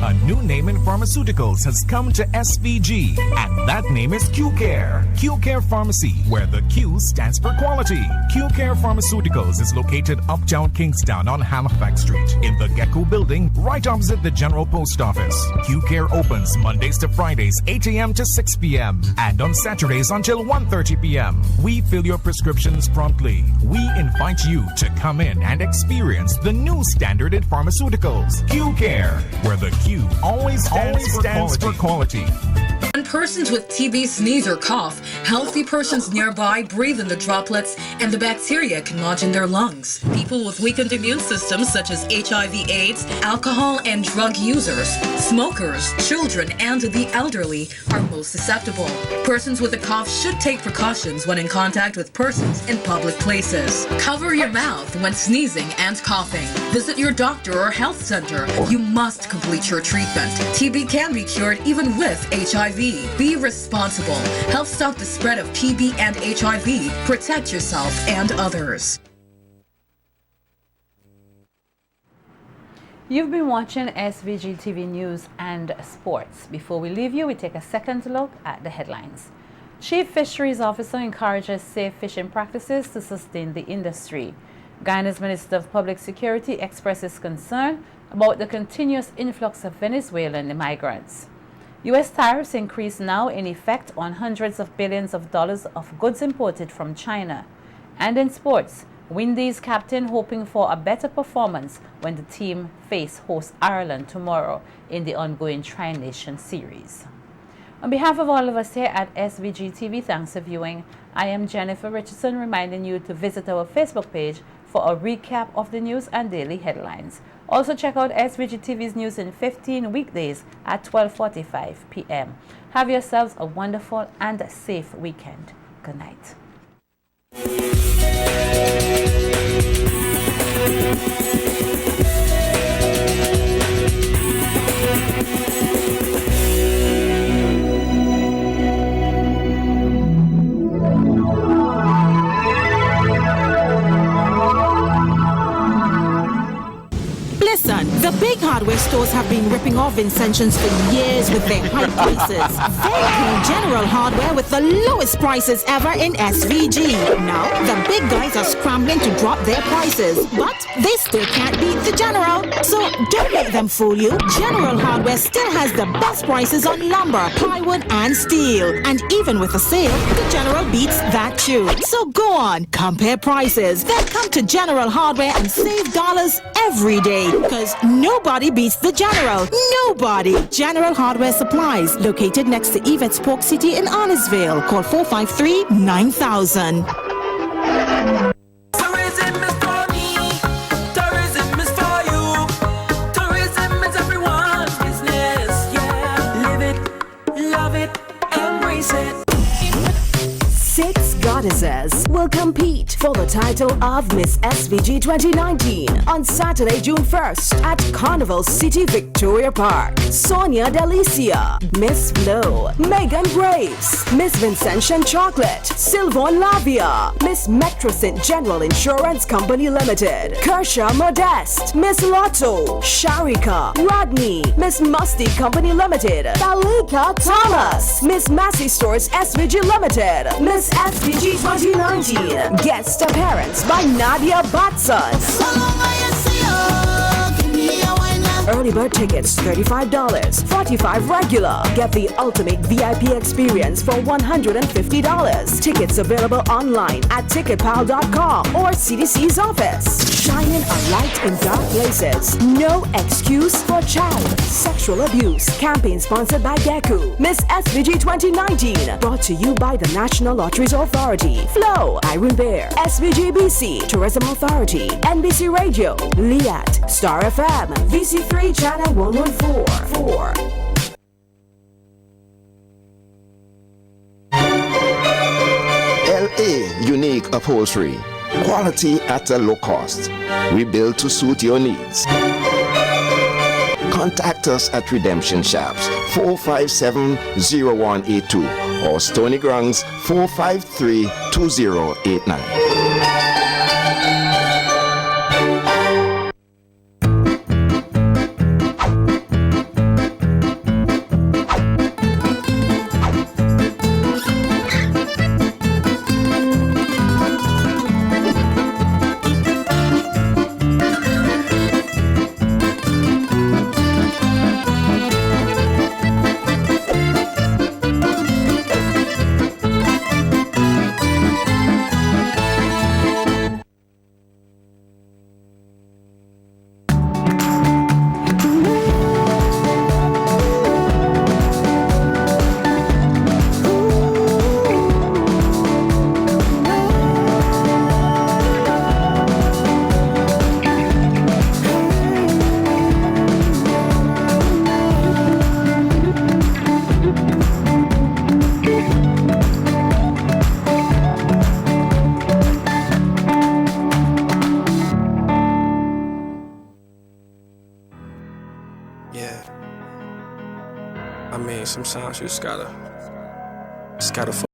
Speaker 7: A new name in pharmaceuticals has come to SVG, and that name is Q-Care. Q-Care Pharmacy, where the Q stands for quality. Q-Care Pharmaceuticals is located uptown Kingston on Halifax Street in the Gecko Building, right opposite the General Post Office. Q-Care opens Mondays to Fridays, 8 a.m. to 6 p.m. and on Saturdays until 1:30 p.m. We fill your prescriptions promptly. We invite you to come in and experience the new standard in pharmaceuticals. Q-Care, where the Q always stands for quality.
Speaker 13: When persons with TB sneeze or cough, healthy persons nearby breathe in the droplets and the bacteria can lodge in their lungs. People with weakened immune systems such as HIV/AIDS, alcohol and drug users, smokers, children and the elderly are most susceptible. Persons with a cough should take precautions when in contact with persons in public places. Cover your mouth when sneezing and coughing. Visit your doctor or health center. You must complete your treatment. TB can be cured even with HIV. Be responsible. Help stop the spread of TB and HIV. Protect yourself and others.
Speaker 3: You've been watching SVG-TV News and Sports. Before we leave you, we take a second look at the headlines. Chief Fisheries Officer encourages safe fishing practices to sustain the industry. Guyana's Minister of Public Security expresses concern about the continuous influx of Venezuelan migrants. U.S. tariffs increase now in effect on hundreds of billions of dollars of goods imported from China. And in sports, Windies captain hoping for a better performance when the team face host Ireland tomorrow in the ongoing Tri-Nation Series. On behalf of all of us here at SVG-TV, thanks for viewing. I am Jennifer Richardson, reminding you to visit our Facebook page for a recap of the news and daily headlines. Also check out SVG-TV's News in 15 weekdays at 12:45 p.m. Have yourselves a wonderful and safe weekend. Good night.
Speaker 28: Listen, the big hardware stores have been ripping off Vincentians for years with their high prices. They came General Hardware with the lowest prices ever in SVG. Now, the big guys are scrambling to drop their prices, but they still can't beat the General. So don't let them fool you. General Hardware still has the best prices on lumber, plywood, and steel. And even with a sale, the General beats that too. So go on, compare prices. Then come to General Hardware and save dollars every day. Because nobody beats the General. Nobody. General Hardware Supplies, located next to Yvette's Pork City in Arnesville. Call 453-9000.
Speaker 5: Tourism is for me. Tourism is for you. Tourism is everyone's business. Yeah. Live it, love it, embrace it.
Speaker 11: 6 goddesses will compete for the title of Miss SVG 2019 on Saturday, June 1st at Carnival City Victoria Park. Sonia Delicia, Miss Flo, Megan Graves, Miss Vincentian Chocolate, Sylvain Lavia, Miss Metrosin General Insurance Company Limited, Kersha Modeste, Miss Lotto, Sharika, Rodney, Miss Musty Company Limited, Talika Thomas, Miss Massey Stores SVG Limited, Miss SVG SVG 2019. Guest appearance by Nadia Batson. Early bird tickets $35, $45 regular. Get the ultimate VIP experience for $150. Tickets available online at ticketpal.com or CDC's office. Shining a light in dark places. No excuse for child sexual abuse. Campaign sponsored by GECU. Miss SVG 2019. Brought to you by the National Lotteries Authority. Flow, Irene Bear, SVG BC, Tourism Authority, NBC Radio, Liat, Star FM, VC3 Channel 114.
Speaker 16: LA Unique Upholstery. Quality at a low cost. We build to suit your needs. Contact us at Redemption Shops 457-0182 or Stony Grungs 453-2089.
Speaker 17: Sometimes you just gotta